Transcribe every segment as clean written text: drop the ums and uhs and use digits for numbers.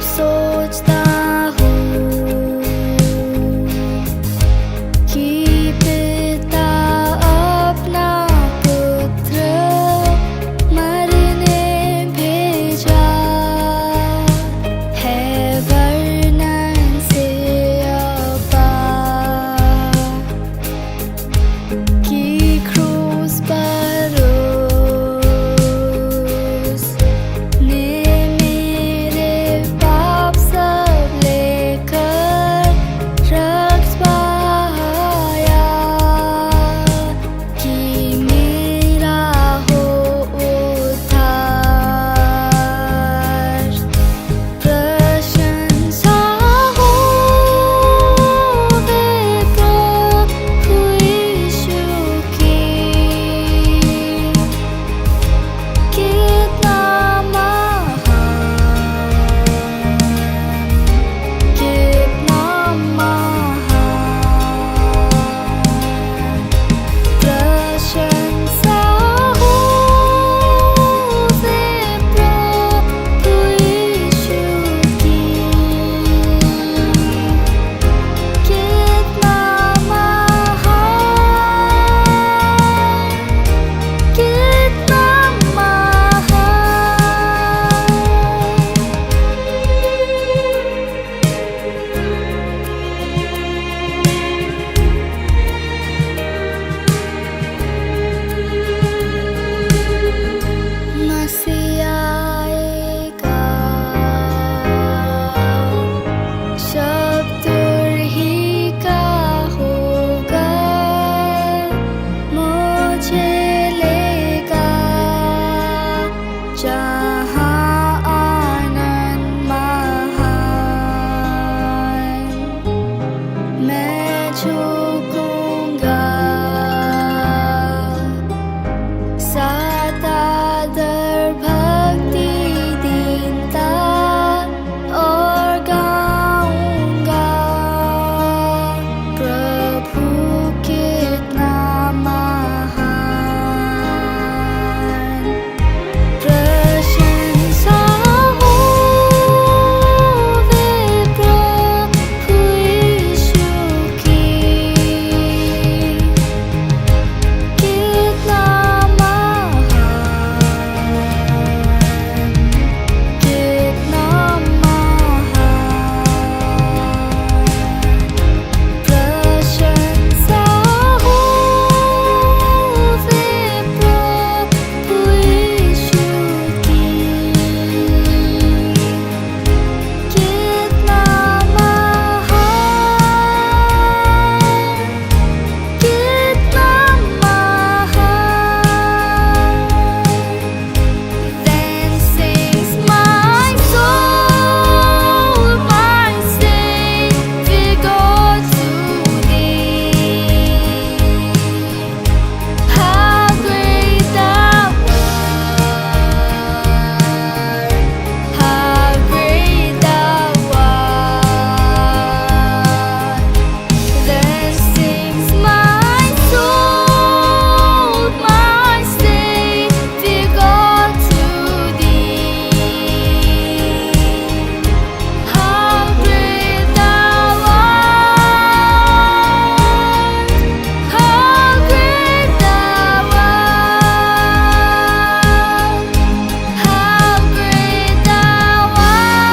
सोचता हूँ कि पिता अपना पुत्र मरने भेजा है, वर्णन से अपार कि क्रूस पर उसने मेरे पाप सब लेकर रक्त बहाया कि मेरा हो उद्धार। प्रशंसा हो वे प्रभु यीशु की, कितना महान, कितना महान। प्रशंसा हो वे प्रभु यीशु की, कितना महान, कितना महान। मसीहा आएगा, शब्द ही का होगा, मुझे लेगा जहाँ आनंद महान। मैं झुकूंगा सात आदर भक्ति दीनता और गाऊंगा प्रभु कितना महान। प्रशंसा हो वे प्रभु यीशु की, कितना महान, कितना महान। प्रशंसा हो वे प्रभु यीशु की, कितना महान, कितना महान। Then sings my soul, my Savior God to thee. How great thou art, how great thou art. Then sings my soul, my Savior God to thee. How great thou art, how great thou art, how great thou art,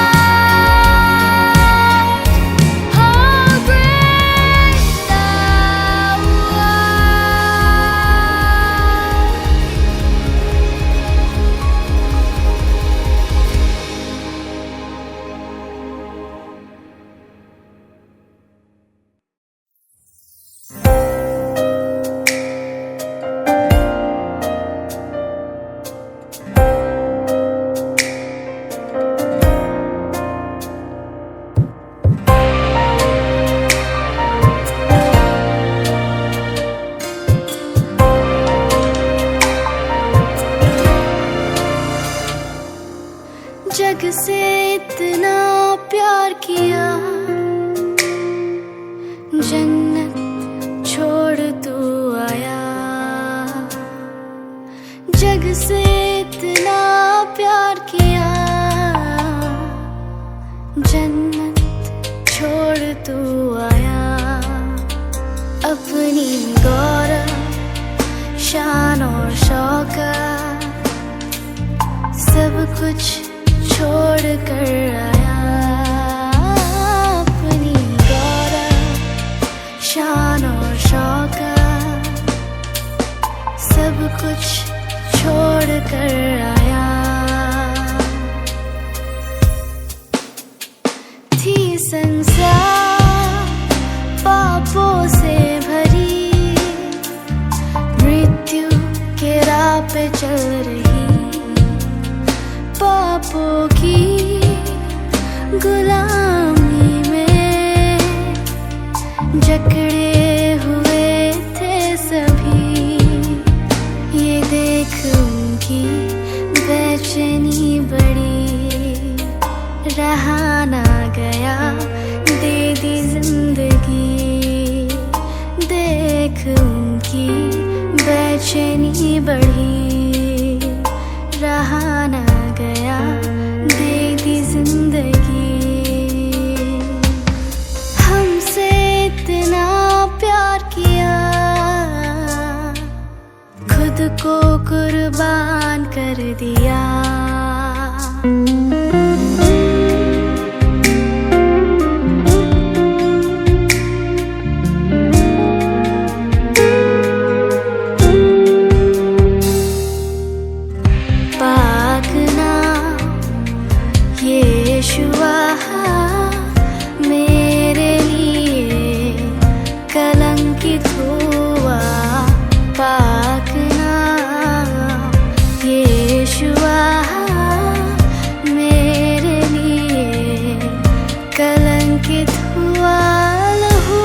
how great जग से इतना प्यार किया, जन्नत छोड़ तू आया। जग से इतना प्यार किया, कुछ छोड़ कर आया अपनी गौरव शान और शौकत, सब कुछ छोड़ कर आया। थी संसार पापों से भरी, मृत्यु के राह पे चल रही, पापों की गुलामी में जकड़े हुए थे सभी। ये देख उनकी बेचैनी बड़ी, रहा ना गया दे दी जिंदगी। देख उनकी बेचैनी बढ़ी, रहा ना गया दे दी जिंदगी। हमसे इतना प्यार किया, खुद को कुर्बान कर दिया। यीशुआ मेरे लिए कलंकित हुआ, पाक नाम यीशुआ मेरे लिए कलंकित हुआ। लहू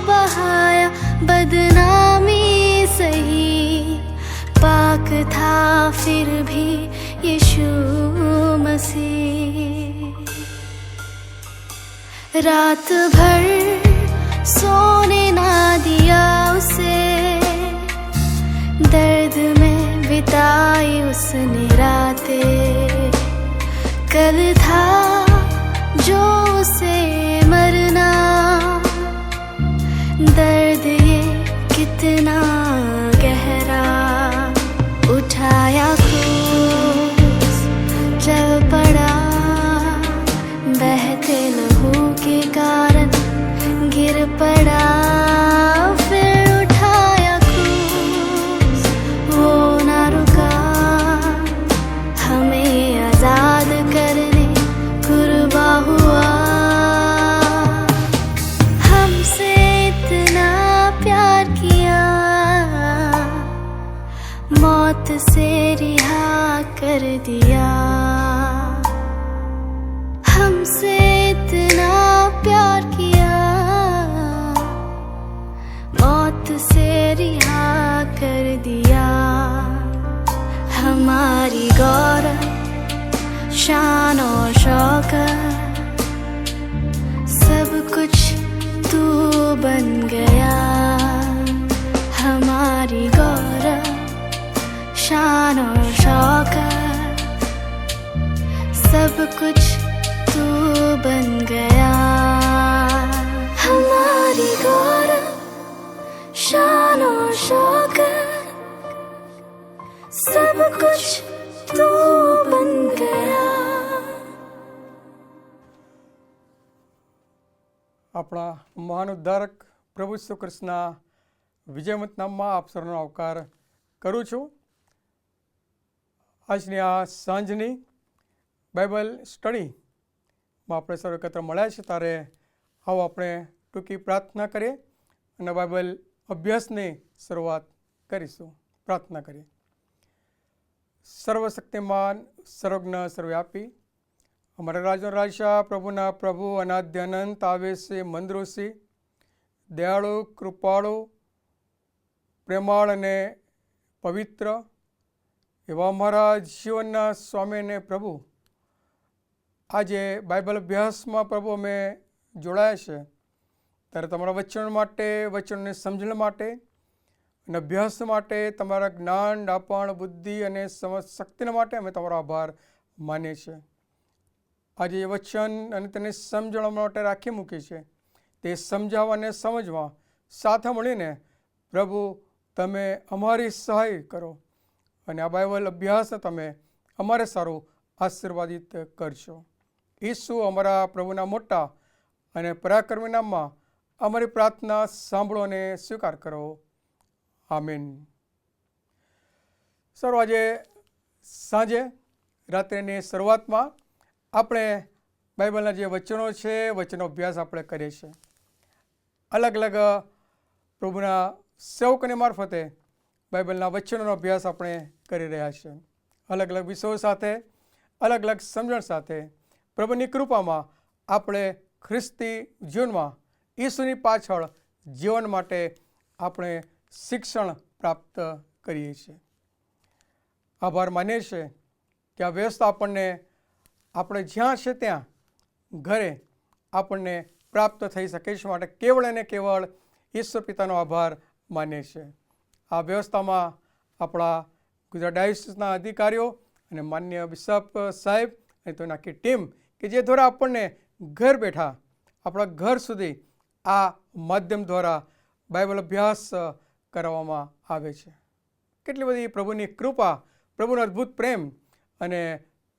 बहाया बदनामी सही, पाक था फिर भी यीशु मसीह। रात भर सोने ना दिया उसे, दर्द में बिताई उसने रातें। कल था जो उसे मरना, दर्द ये कितना गहरा। उठाया क्रूस चल पड़ा, बहते लहू के कारण गिर पड़ा। फिर उठाया क्रूस, वो ना रुका, हमें आजाद करने कुर्बा हुआ। हमसे इतना प्यार किया, मौत से रिहा कर दिया। हमसे इतना प्यार किया, मौत से रिहा कर दिया। हमारी गौरव शान और शौकत, सब कुछ तू बन गया। हमारी गौरव शान और शौकत, सब कुछ तू बन गया। हमारी गौरव शान और शौकत, सब कुछ तू बन गया। આપણા મહાન ઉદ્ધારક પ્રભુ ઈસુ ખ્રિસ્તના વિજયવંત નામમાં આપ સૌનો આવકાર કરું છું। આજની આ સાંજની બાઇબલ સ્ટડીમાં આપણે સૌ એકત્ર મળ્યા છે, ત્યારે આવો આપણે ટૂંકી પ્રાર્થના કરીએ અને બાઇબલ અભ્યાસની શરૂઆત કરીશું। પ્રાર્થના કરીએ। સર્વશક્તિમાન, સર્વજ્ઞ, સર્વવ્યાપી, અમારા રાજનો રાજા, પ્રભુના પ્રભુ, અનાદ્ય અનંત, આવેશી, મંદૃષી, દયાળુ, કૃપાળુ, પ્રેમાળ અને પવિત્ર એવા અમારા જીવનના સ્વામી અને પ્રભુ, આજે બાઇબલ અભ્યાસમાં પ્રભુ અમે જોડાયા છે, ત્યારે તમારા વચન માટે, વચનને સમજણ માટે અને અભ્યાસ માટે, તમારા જ્ઞાન, ડાપણ, બુદ્ધિ અને સમજ શક્તિના માટે અમે તમારો આભાર માનીએ છીએ। આજે એ વચન અને તેને સમજણ માટે રાખી મૂકી છે, તે સમજાવવા અને સમજવા સાથે મળીને પ્રભુ તમે અમારી સહાય કરો અને આ બાઇબલ અભ્યાસને તમે અમારે સારું આશીર્વાદિત કરશો. ઈસુ અમારા પ્રભુના મોટા અને પરાક્રમી નામમાં અમારી પ્રાર્થના સાંભળો અને સ્વીકાર કરો. આમીન. સર, આજે સાંજે રાત્રિની શરૂઆતમાં આપણે બાઇબલના જે વચનો છે વચનો અભ્યાસ આપણે કરીએ છીએ. અલગ અલગ પ્રભુના સેવકોની મારફતે બાઇબલના વચનોનો અભ્યાસ આપણે કરી રહ્યા છીએ. અલગ અલગ વિષયો સાથે, અલગ અલગ સમજણ સાથે પ્રભુની કૃપામાં આપણે ખ્રિસ્તી જીવનમાં ઈસુની પાછળ જીવન માટે આપણે શિક્ષણ પ્રાપ્ત કરીએ છીએ. આભાર માનીએ છીએ કે આ વ્યવસ્થા આપણને આપણે જ્યાં છે ત્યાં ઘરે આપણને પ્રાપ્ત થઈ શકે છે. માટે કેવળ અને કેવળ ઈશ્વર પિતાનો આભાર માનીએ છીએ. આ વ્યવસ્થામાં આપણા ગુજરાત ડાયોસિસના અધિકારીઓ અને માન્ય બિશપ સાહેબ અને તેની આખી ટીમ કે જે દ્વારા આપણને ઘર બેઠા આપણા ઘર સુધી આ માધ્યમ દ્વારા બાઇબલ અભ્યાસ કરવામાં આવે છે. કેટલી બધી પ્રભુની કૃપા, પ્રભુનો અદ્ભુત પ્રેમ અને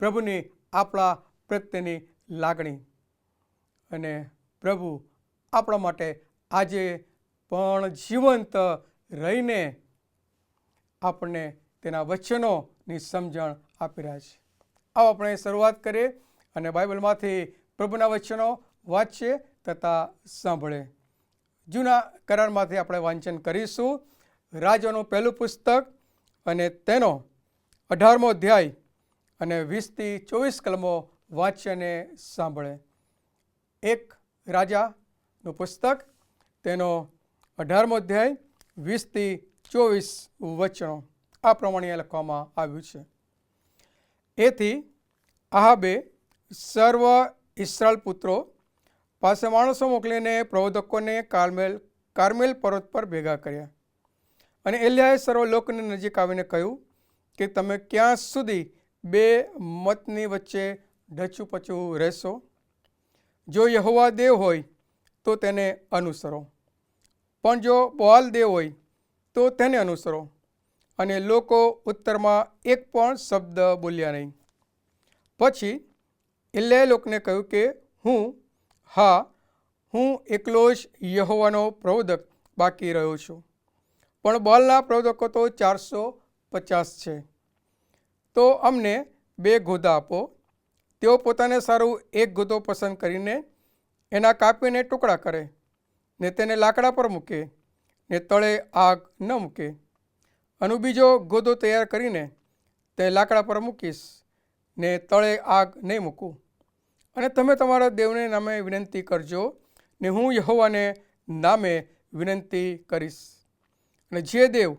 પ્રભુની આપણા પ્રત્યેની લાગણી. અને પ્રભુ આપણા માટે આજે પણ જીવંત રહીને આપણને તેના વચનોની સમજણ આપી રહ્યા છે. આવો આપણે શરૂઆત કરીએ અને બાઇબલમાંથી પ્રભુના વચનો વાંચીએ તથા સાંભળે. જૂના કરારમાંથી આપણે વાંચન કરીશું. રાજાનું પહેલું પુસ્તક અને તેનો 18મો અધ્યાય અને 20થી 24 કલમો વાંચીએ અને સાંભળે. એક રાજાનું પુસ્તક તેનો 18મો અધ્યાય 20થી 24 વચનો આ પ્રમાણે લખવામાં આવ્યું છે. એથી આહાબે સર્વ ઇસ્રાએલ પુત્રો પાસે માણસો મોકલીને પ્રબોધકોને કાર્મેલ પર્વત પર ભેગા કર્યા. અને એલિયાએ સર્વ લોકની નજીક આવીને કહ્યું કે તમે ક્યાં સુધી બે મતની વચ્ચે ઢચું પચું રહેશો? જો યહોવા દેવ હોય તો તેને અનુસરો, પણ જો બઆલ દેવ હોય તો તેને અનુસરો. અને લોકો ઉત્તરમાં એક પણ શબ્દ બોલ્યા નહીં. પછી એલિયાએ લોકોને કહ્યું કે હું એકલો જ યહોવાનો પ્રબોધક બાકી રહ્યો છું, પણ બઆલના પ્રબોધકો તો 450 છે. તો અમને 2 ગોધા આપો. તેઓ પોતાને સારું એક ગોધો પસંદ કરીને એના કાપીને ટુકડા કરે ને તેને લાકડા પર મૂકે ને તળે આગ ન મૂકે. અને બીજો ગોધો તૈયાર કરીને તે લાકડા પર મૂકીશ ને તળે આગ નહીં મૂકું. અને તમે તમારા દેવને નામે વિનંતી કરજો ને હું યહોવાને નામે વિનંતી કરીશ. અને જે દેવ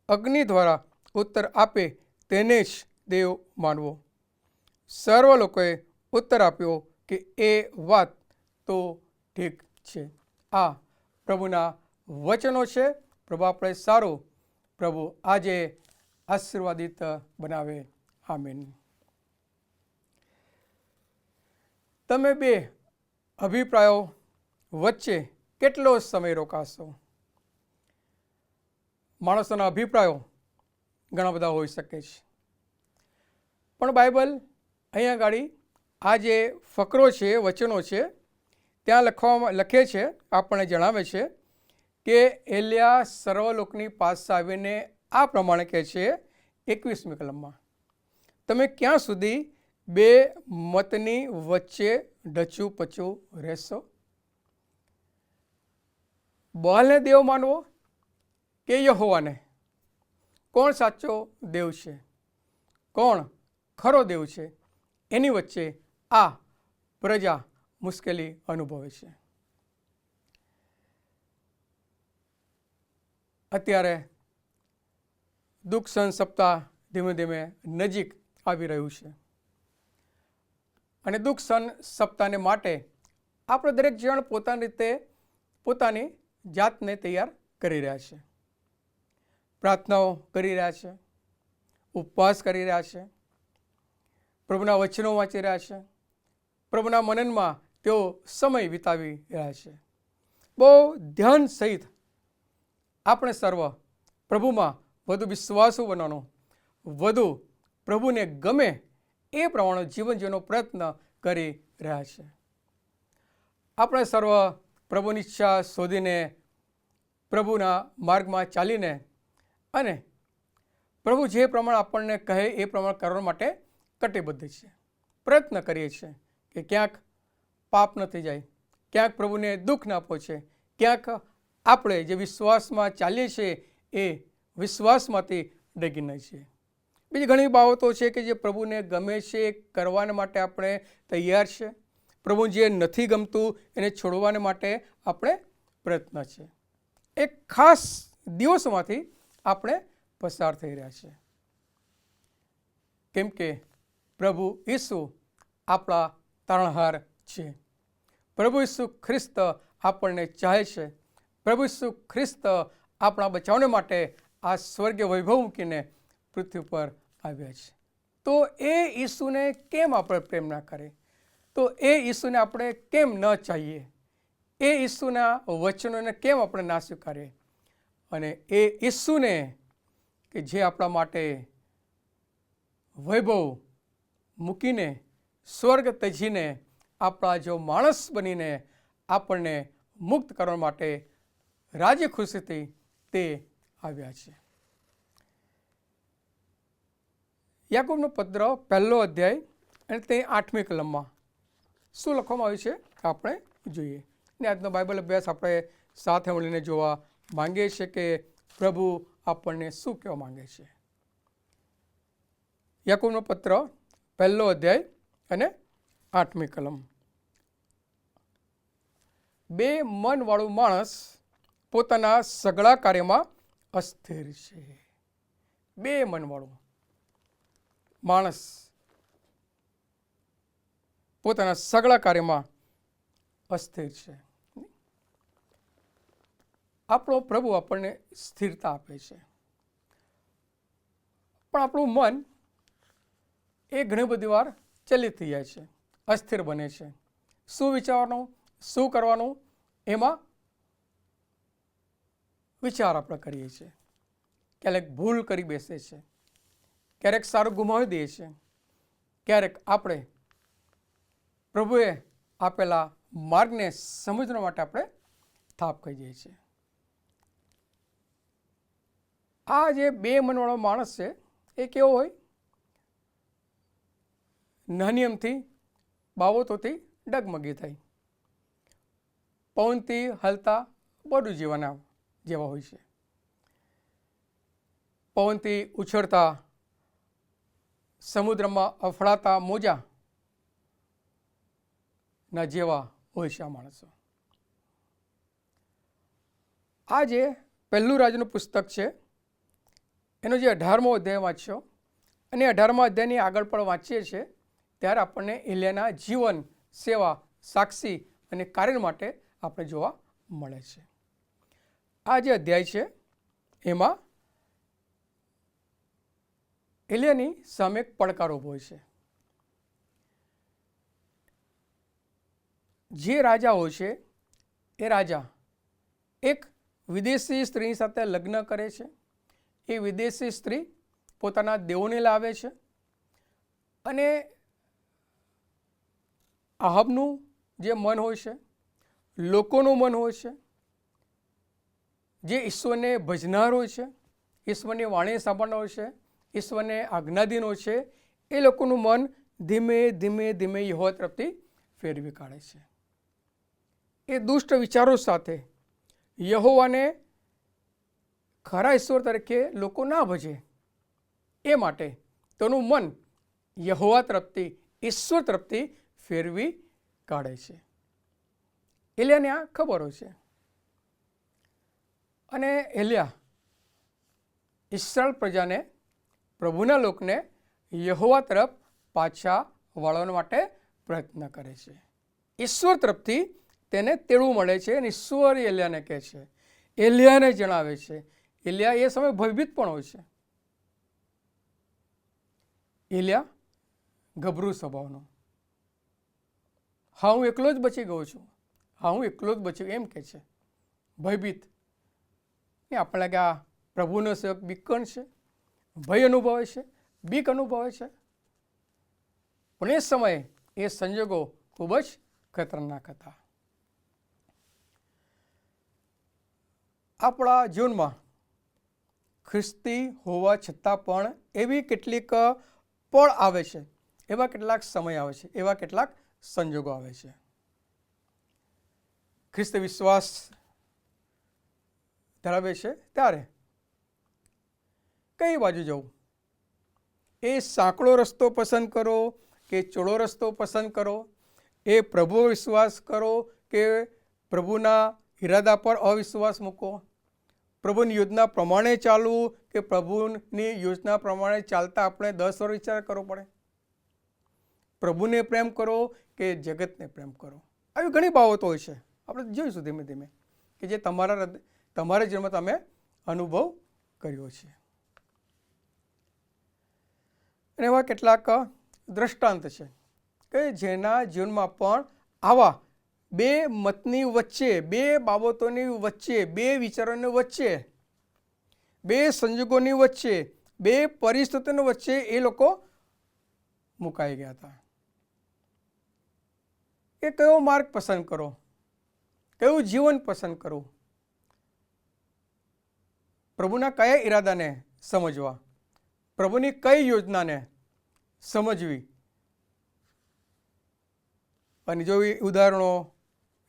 અગ્નિ દ્વારા ઉત્તર આપે તેને જ દેવ માનવો. સર્વ લોકોએ ઉત્તર આપ્યો કે એ વાત તો ઠીક છે. આ પ્રભુના વચનો છે. પ્રભુ આપણે સારું પ્રભુ આજે આશીર્વાદિત બનાવે. આમીન. તમે બે અભિપ્રાયો વચ્ચે કેટલો સમય રોકાશો? માણસોના અભિપ્રાયો ઘણા બધા હોઈ શકે છે, પણ બાઇબલ અહીંયા આગળ આ જે ફકરો છે, વચનો છે, ત્યાં લખે છે, આપણને જણાવે છે કે એલિયા સર્વ લોકની પાસે આવીને આ પ્રમાણે કહે છે 21મી કલમમાં, તમે ક્યાં સુધી બે મતની વચ્ચે ઢચું પચું રહેશો? બઆલને દેવ માનવો કે યહોવાને? કોણ સાચો દેવ છે, કોણ ખરો દેવ છે? એની વચ્ચે આ પ્રજા મુશ્કેલી અનુભવે છે. અત્યારે દુઃખ સહન સપ્તાહ ધીમે ધીમે નજીક આવી રહ્યું છે અને દુઃખ સહન સપ્તાહને માટે આપણે દરેક જણ પોતાની રીતે પોતાની જાતને તૈયાર કરી રહ્યા છે. પ્રાર્થનાઓ કરી રહ્યા છે, ઉપવાસ કરી રહ્યા છે, પ્રભુના વચનો વાંચી રહ્યા છે, પ્રભુના મનનમાં તેઓ સમય વિતાવી રહ્યા છે. બહુ ધ્યાન સહિત આપણે સર્વ પ્રભુમાં વધુ વિશ્વાસુ બનવાનો, વધુ પ્રભુને ગમે એ પ્રમાણે જીવન જીવવાનો પ્રયત્ન કરી રહ્યા છે. આપણે સર્વ પ્રભુની ઈચ્છા શોધીને પ્રભુના માર્ગમાં ચાલીને અને પ્રભુ જે પ્રમાણે આપણને કહે એ પ્રમાણે કરવા માટે કટિબદ્ધ છે. પ્રયત્ન કરીએ છીએ કે ક્યાંક પાપ ન થઈ જાય, ક્યાંક પ્રભુને દુઃખ ના પહોંચે, ક્યાંક આપણે જે વિશ્વાસમાં ચાલીએ છીએ એ વિશ્વાસમાંથી ડગી ન છીએ. બીજી ઘણી બાબતો છે કે જે પ્રભુને ગમે છે એ કરવાને માટે આપણે તૈયાર છે. પ્રભુ જે નથી ગમતું એને છોડવાને માટે આપણે પ્રયત્ન છે. એક ખાસ દિવસોમાંથી આપણે પસાર થઈ રહ્યા છે, કેમ કે પ્રભુ ઈસુ આપણા તારણહાર છે. પ્રભુ ઈસુ ખ્રિસ્ત આપણને ચાહે છે. પ્રભુ ઈસુ ખ્રિસ્ત આપણા બચાવને માટે આ સ્વર્ગીય વૈભવ મૂકીને પૃથ્વી પર આવ્યા છે. તો એ ઈસુને કેમ આપણે પ્રેમ ના કરે? તો એ ઈસુને આપણે કેમ ન ચાહીએ? એ ઈસુના વચનોને કેમ આપણે ના સ્વીકારીએ? અને એ ઈસુને કે જે આપણા માટે વૈભવ મૂકીને સ્વર્ગ ત્યજીને આપણા જો માણસ બનીને આપણને મુક્ત કરવા માટે રાજી ખુશીથી તે આવ્યા છે. યાકૂબનો પત્ર 1 અધ્યાય અને તે 8મી કલમમાં શું લખવામાં આવ્યું છે આપણે જોઈએ. ને આજનો બાઇબલ અભ્યાસ આપણે સાથે મળીને જોવા માંગીએ છીએ કે પ્રભુ આપણને શું કહેવા માંગે છે. યાકૂબનો પત્ર 1 અધ્યાય અને 8મી કલમ. 2 મનવાળું માણસ પોતાના સગળા કાર્યમાં અસ્થિર છે. 2 મનવાળું માણસ પોતાના સગળા કાર્યમાં અસ્થિર છે. આપણો પ્રભુ આપણને સ્થિરતા આપે છે, પણ આપણું મન એ ઘણી બધી વાર ચલિત થઈ જાય છે, અસ્થિર બને છે. શું વિચારવાનું, શું કરવાનું, એમાં વિચાર આપણે કરીએ છીએ. ક્યારેક ભૂલ કરી બેસે છે, ક્યારેક સારું ગુમાવી દઈએ છીએ, ક્યારેક આપણે પ્રભુએ આપેલા માર્ગને સમજવા માટે આપણે થાપ કહી જઈએ છીએ. આ જે 2 મનવાળો માણસ છે એ કેવો હોય? નાની અમથી બાબતોથી ડગમગી થાય, પવનથી હલતા બળુ જેવા હોય છે, પવનથી ઉછળતા સમુદ્રમાં અફળાતા મોજા ના જેવા હોય છે આ માણસો. આ જે 1 રાજનું પુસ્તક છે એનો જે 18મો અધ્યાય વાંચ્યો અને 18મા અધ્યાયની આગળ પણ વાંચીએ છીએ ત્યારે આપણને એલિયાના જીવન, સેવા, સાક્ષી અને કાર્ય માટે આપણે જોવા મળે છે. આ જે અધ્યાય છે એમાં એલિયાની સામે એક પડકાર ઊભો છે. જે રાજા હોય છે એ રાજા એક વિદેશી સ્ત્રીની સાથે લગ્ન કરે છે. એ વિદેશી સ્ત્રી પોતાના દેવોને લાવે છે અને આહાબનું જે મન હોય છે, લોકોનું મન હોય છે, જે ઈશ્વરને ભજનાર હોય છે, ઈશ્વરની વાણી સાંભળનાર હોય છે, ઈશ્વરને આજ્ઞાધીન હોય છે, એ લોકોનું મન ધીમે ધીમે ધીમે યહોવા તરફથી ફેરવી કાઢે છે. એ દુષ્ટ વિચારો સાથે યહોવાને ખરા ઈશ્વર તરીકે લોકો ના ભજે એ માટે તેનું મન યહોવા તરફથી, ઈશ્વર તરફથી ફેરવી કાઢે છે. એલિયાને આ ખબર હોય છે અને એલિયા ઈસ્રાએલ પ્રજાને, પ્રભુના લોકને યહોવા તરફ પાછા વળવા માટે પ્રયત્ન કરે છે. ઈશ્વર તરફથી તેને તેડવું મળે છે અને ઈશ્વર એલિયાને કહે છે, એલિયાને જણાવે છે. એલિયા એ સમય ભયભીત પણ હોય છે. એલિયા ગભરું સ્વભાવનો, હા હું એકલો જ બચી ગયો છું, હા હું એકલો જ બચ્યો એમ કે છે, ભયભીત. ને આપણે લાગે આ પ્રભુનો સેવક બીકણ છે, ભય અનુભવે છે, બીક અનુભવે છે. પણ એ સમયે એ સંજોગો ખૂબ જ ખતરનાક હતા. આપણા જીવનમાં ખ્રિસ્તી હોવા છતાં પણ એવી કેટલીક પળ આવે છે, એવા કેટલાક સમય આવે છે, એવા કેટલાક સંજોગો આવે છે. ખ્રિસ્તી વિશ્વાસ ધરાવે છે ત્યારે કઈ બાજુ જવું, એ સાંકડો રસ્તો પસંદ કરો કે ચોળો રસ્તો પસંદ કરો, એ પ્રભુ વિશ્વાસ કરો કે પ્રભુના ઈરાદા પર અવિશ્વાસ મૂકો, પ્રભુની યોજના પ્રમાણે ચાલવું કે પ્રભુની યોજના પ્રમાણે ચાલતા આપણે 10 વાર વિચાર કરવો પડે, પ્રભુને પ્રેમ કરો કે જગતને પ્રેમ કરો. આવી ઘણી બાબતો હોય છે, આપણે જોઈશું ધીમે ધીમે કે જે તમારા જીવનમાં તમે અનુભવ કર્યો છે. અને એવા કેટલાક દ્રષ્ટાંત છે કે જેના જીવનમાં પણ આવા બે મતની વચ્ચે, બે બાબતોની વચ્ચે, બે વિચારોની વચ્ચે, બે સંજોગોની વચ્ચે, બે પરિસ્થિતિની વચ્ચે એ લોકો મુકાઈ ગયા હતા કે કયો માર્ગ પસંદ કરો, કયું જીવન પસંદ કરવું, પ્રભુના કયા ઈરાદાને સમજવા, પ્રભુની કઈ યોજનાને સમજવી. અને જો એ ઉદાહરણો,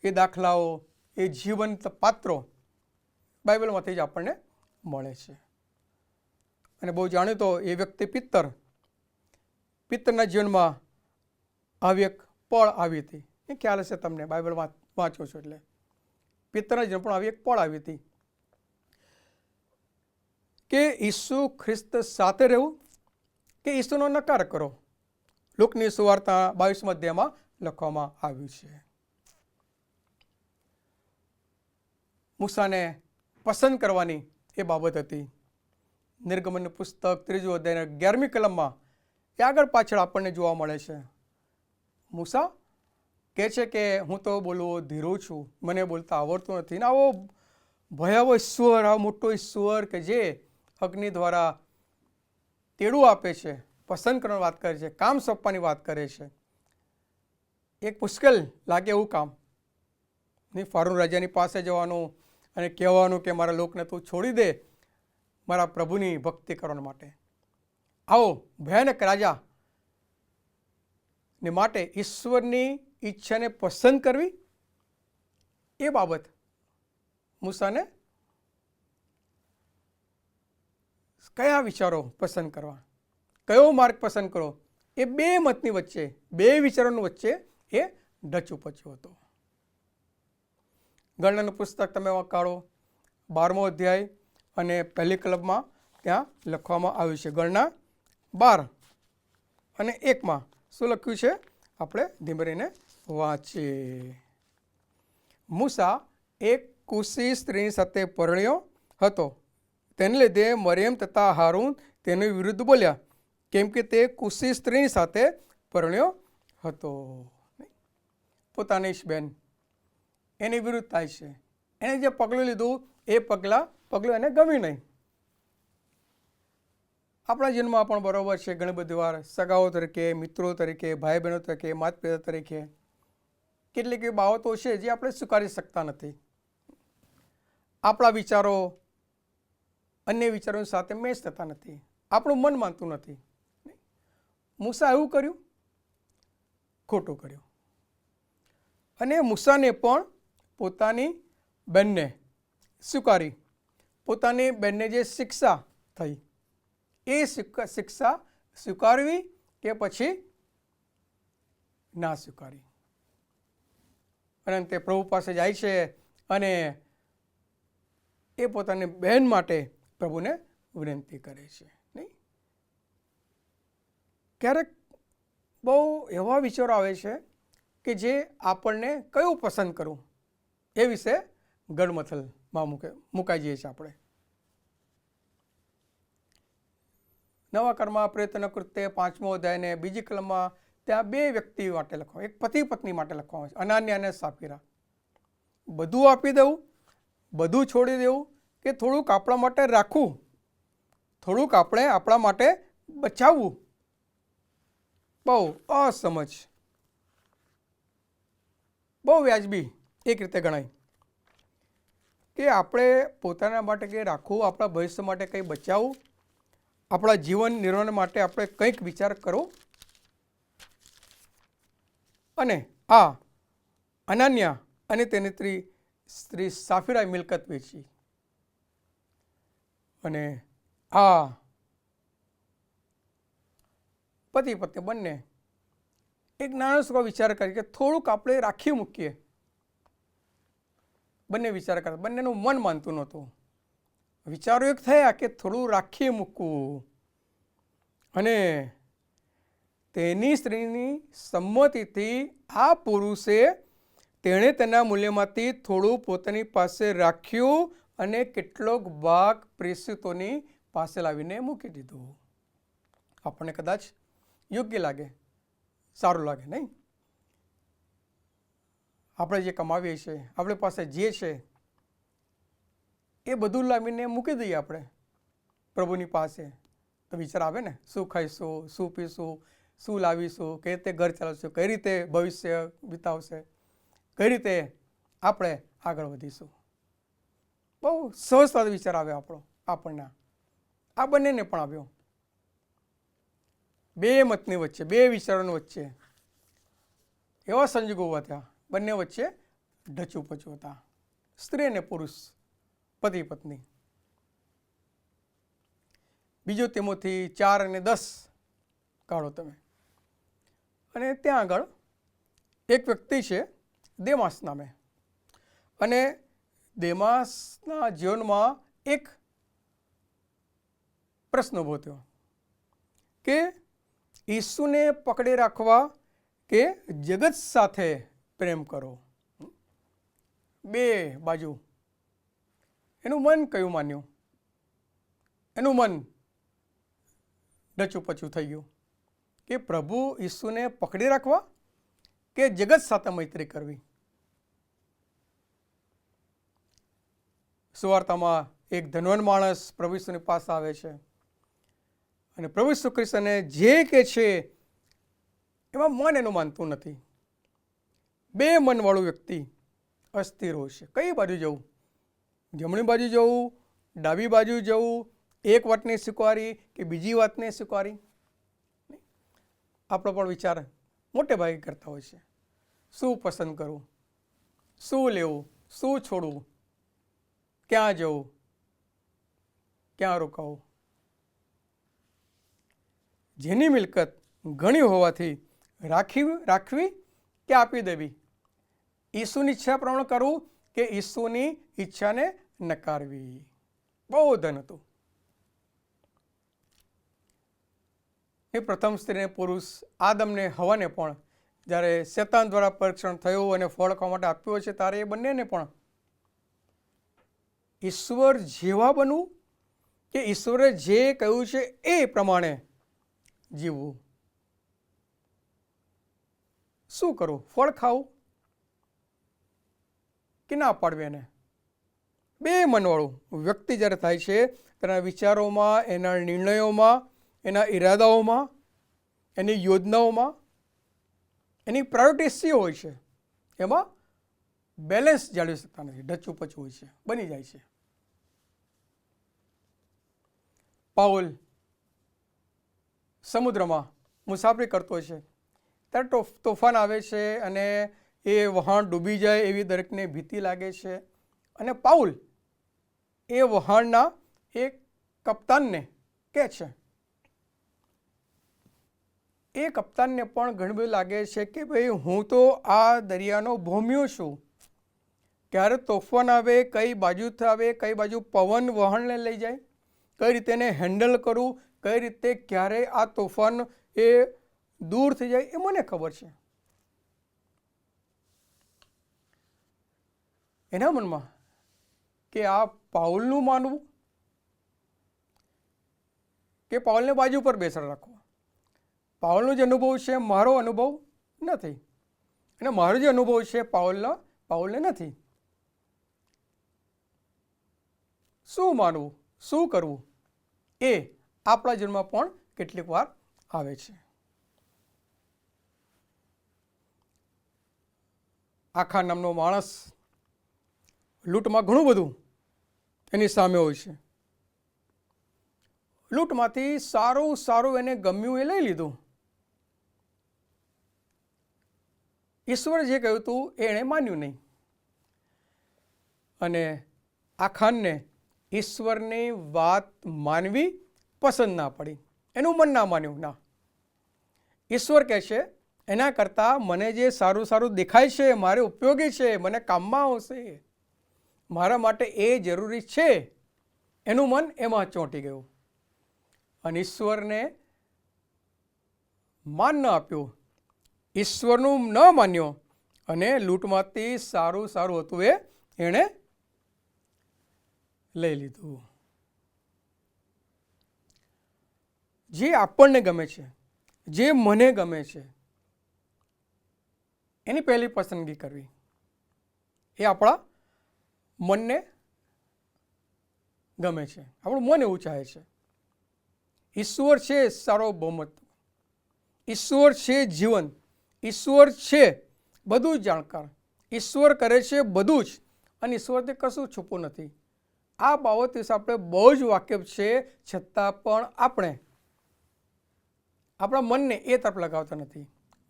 એ દાખલાઓ, એ જીવંત પાત્રો બાઇબલમાંથી જ આપણને મળે છે. અને બહુ જાણીતો એ વ્યક્તિ પિત્તરના જીવનમાં આવી એક પળ આવી હતી. એ ખ્યાલ હશે તમને, બાઇબલ વાંચો છો એટલે. પિત્તરના જીવન પણ આવી એક પળ આવી હતી કે ઈસુ ખ્રિસ્ત સાથે રહેવું કે ઈસુનો નકાર કરો. લુકની સુવાર્તા 22 અધ્યાયમાં લખવામાં આવ્યું છે. મૂસાને પસંદ કરવાની એ બાબત હતી. નિર્ગમનનું પુસ્તક 3 અધ્યાય 11મી કલમમાં એ આગળ પાછળ આપણને જોવા મળે છે. મૂસા કહે છે કે હું તો બોલવો ધીરો છું, મને બોલતા આવડતું નથી. ને આવો ભયાવહ ઈશ્વર, આવો મોટો ઈશ્વર કે જે અગ્નિ દ્વારા તેડું આપે છે, પસંદ કરવાની વાત કરે છે, કામ સોંપવાની વાત કરે છે. એક મુશ્કેલ લાગે એવું કામ નહીં, ફારૂન રાજાની પાસે જવાનું અને કહેવાનું કે મારા લોકને તું છોડી દે મારા પ્રભુની ભક્તિ કરવા માટે. આવો ભયાનક રાજા ને માટે ઈશ્વરની ઈચ્છાને પસંદ કરવી, એ બાબત મૂસાને કયા વિચારો પસંદ કરવા, કયો માર્ગ પસંદ કરો, એ બે મતની વચ્ચે, બે વિચારોની વચ્ચે એ ડચુપચ્યો હતો. ગણનાનું પુસ્તક તમે કાઢો 12મો અધ્યાય અને પહેલી કલમમાં ત્યાં લખવામાં આવ્યું છે. ગણના 12 અને 1માં શું લખ્યું છે આપણે ધીમે રહીને વાંચીએ. મૂસા એક કુશી સ્ત્રી સાથે પરણ્યો હતો, તેને લીધે મરિયમ તથા હારૂન તેની વિરુદ્ધ બોલ્યા, કેમ કે તે કુશી સ્ત્રી સાથે પરણ્યો હતો. પોતાની બેન એની વિરુદ્ધ થાય છે. એણે જે પગલું લીધું એ પગલું એને ગમ્યું નહીં. આપણા જીવનમાં પણ બરોબર છે, ઘણી બધી વાર સગાઓ તરીકે, મિત્રો તરીકે, ભાઈ બહેનો તરીકે, માતા પિતા તરીકે કેટલીક એવી બાબતો છે જે આપણે સ્વીકારી શકતા નથી. આપણા વિચારો અન્ય વિચારોની સાથે મેચ થતા નથી, આપણું મન માનતું નથી. મૂસા એવું કર્યું, ખોટું કર્યું. અને મૂસાને પણ પોતાની બહેનને સ્વીકારી, પોતાની બહેનને જે શિક્ષા થઈ એ શિક્ષા સ્વીકારવી કે પછી ના સ્વીકારી. અને તે પ્રભુ પાસે જાય છે અને એ પોતાની બહેન માટે પ્રભુને વિનંતી કરે છે. નહીં, ક્યારેક બહુ એવા વિચારો આવે છે કે જે આપણને કયું પસંદ કરવું એ વિશે ગડમથલમાં મુકાઈ જઈએ છીએ આપણે. નવા કર્મ પ્રયત્ન કૃત્ય 5મો અધ્યાય ને બીજી કલમમાં ત્યાં બે વ્યક્તિ માટે લખવા, એક પતિ પત્ની માટે લખવામાં છે, અનાન્યા અને સાફીરા. બધું આપી દેવું, બધું છોડી દેવું કે થોડુંક આપણા માટે રાખવું, થોડુંક આપણે આપણા માટે બચાવવું. બહુ અસમજ, બહુ વ્યાજબી એક રીતે ગણાય કે આપણે પોતાના માટે કંઈ રાખવું, આપણા ભવિષ્ય માટે કંઈ બચાવવું, આપણા જીવન નિર્માણ માટે આપણે કંઈક વિચાર કરવો. અને આ અનાન્યા અને તેની સ્ત્રી સાફીરાએ મિલકત વેચી અને આ પતિ પત્ની બંને એક નાનો સૂકો વિચાર કરી કે થોડુંક આપણે રાખી મૂકીએ. બંને વિચાર કરતા, બંનેનું મન માનતું નહોતું. વિચારો એક થયા કે થોડું રાખી મૂકવું, અને તેની સ્ત્રીની સંમતિથી આ પુરુષે તેણે તેના મૂલ્યમાંથી થોડું પોતાની પાસે રાખ્યું અને કેટલોક ભાગ પ્રેષિતોની પાસે લાવીને મૂકી દીધું. આપણને કદાચ યોગ્ય લાગે, સારું લાગે નહીં? આપણે જે કમાવીએ છીએ, આપણી પાસે જે છે એ બધું લાવીને મૂકી દઈએ આપણે પ્રભુની પાસે, તો વિચાર આવે ને, શું ખાઈશું, શું પીશું, શું લાવીશું, કઈ રીતે ઘર ચાલશું, કઈ રીતે ભવિષ્ય વિતાવશે, કઈ રીતે આપણે આગળ વધીશું. બહુ સહજતાથી વિચાર આવ્યો આપણને. આ બંનેને પણ આવ્યો. બે મતની વચ્ચે, બે વિચારોની વચ્ચે એવા સંજોગો ઉભા થયા, બંને વચ્ચે ઢચુપચુ હતા, સ્ત્રી અને પુરુષ, પતિ પત્ની. બીજો તિમોથી 4 અને 10 કાઢો તમે, અને ત્યાં આગળ એક વ્યક્તિ છે દેમાસ નામે, અને દેમાસના જીવનમાં એક પ્રશ્ન ઊભો થયો કે ઈસુને પકડી રાખવા કે જગત સાથે પ્રેમ કરો. બે બાજુ. એનું મન કયું માન્યું? એનું મન ડચુપચું થઈ ગયું કે પ્રભુ ઈસુને પકડી રાખવા કે જગત સાથે મૈત્રી કરવી. સુવાર્તામાં એક ધનવાન માણસ પ્રભુ ઈસુની પાસે આવે છે અને પ્રભુ ઈસુ ખ્રિસ્તને જે કે છે એમાં મન એનું માનતું નથી. બે મનવાળું વ્યક્તિ અસ્થિર હોય છે. કઈ બાજુ જવું? જમણી બાજુ જવું, ડાબી બાજુ જવું, એક વાતને સ્વીકારી કે બીજી વાતને સ્વીકારી? આપણો પણ વિચાર મોટે ભાગે કરતા હોય છે. શું પસંદ કરવું, શું લેવું, શું છોડવું, ક્યાં જવું, ક્યાં રોકાવું. જેની મિલકત ઘણી હોવાથી રાખવી કે આપી દેવી, ઈસુની ઈચ્છા પ્રમાણે કરવું કે ઈસુની ઈચ્છાને નકારવી. બહુ ધન હતું. એ પ્રથમ સ્ત્રીને પુરુષ આદમને હવાને પણ જ્યારે શેતાન દ્વારા પરીક્ષણ થયું અને ફળ ખાવા માટે આપ્યું છે, ત્યારે એ બંનેને પણ ઈશ્વર જેવા બનવું કે ઈશ્વરે જે કહ્યું છે એ પ્રમાણે જીવવું. શું કરવું? ફળ ખાવું કે ના પાડવું? એને બે મનવાળું વ્યક્તિ જ્યારે થાય છે, તેના વિચારોમાં, એના નિર્ણયોમાં, એના ઈરાદાઓમાં, એની યોજનાઓમાં, એની પ્રાયોરિટી શી હોય છે, એમાં બેલેન્સ જાળવી શકતા નથી, ઢચુપચું હોય છે, બની જાય છે. પાઉલ સમુદ્રમાં મુસાફરી કરતો છે, ત્યારે તોફાન આવે છે અને એ વહાણ ડૂબી જાય એવી દરેકને ભીતિ લાગે છે. અને પાઉલ એ વહાણના એક કપ્તાનને કહે છે, એ કપ્તાનને પણ ઘણું બધું લાગે છે કે ભાઈ હું તો આ દરિયાનો ભોમ્યો છું, ક્યારે તોફાન આવે, કઈ બાજુથી આવે, કઈ બાજુ પવન વહાણને લઈ જાય, કઈ રીતે એને હેન્ડલ કરવું, કઈ રીતે ક્યારે આ તોફાન એ દૂર થઈ જાય, એ મને ખબર છે. એના મનમાં કે આ પાઉલનું માનવું કે પાઉલને બાજુ પર બેસાડ રાખવો. પાઉલનો જે અનુભવ છે મારો અનુભવ નથી, અને મારો જે અનુભવ છે પાઉલને નથી. શું માનવું, શું કરવું, એ આપણા જીવનમાં પણ કેટલીક વાર આવે છે. આખા નામનો માણસ લૂંટમાં ઘણું બધું એની સામે હોય છે. લૂંટમાંથી સારું સારું એને ગમ્યું એ લઈ લીધું. ઈશ્વર જે કહ્યું હતું એ એણે માન્યું નહીં. અને આખાનને ઈશ્વરની વાત માનવી પસંદ ના પડી, એનું મન ના માન્યું. ના, ઈશ્વર કહે છે એના કરતાં મને જે સારું સારું દેખાય છે, મારે ઉપયોગી છે, મને કામમાં આવશે, મારા માટે એ જરૂરી છે, એનું મન એમાં ચોંટી ગયું. અને ઈશ્વરને માન ન આપ્યું, ઈશ્વરનું ન માન્યો અને લૂંટમાંથી સારું સારું હતું એ એણે લઈ લીધું. જે આપણને ગમે છે, જે મને ગમે છે, એની પહેલી પસંદગી કરવી એ આપણા મનને ગમે છે, આપણું મન એવું ચાહે છે. ઈશ્વર છે સાર્વભૌમત્વ, ઈશ્વર છે જીવન, ઈશ્વર છે બધું જ જાણકાર, ઈશ્વર કરે છે બધું જ, અને ઈશ્વરથી કશું છુપું નથી. આ બાબત વિશે આપણે બહુ જ વાકેફ છે, છતાં પણ આપણે આપણા મનને એ તરફ લગાવતા નથી.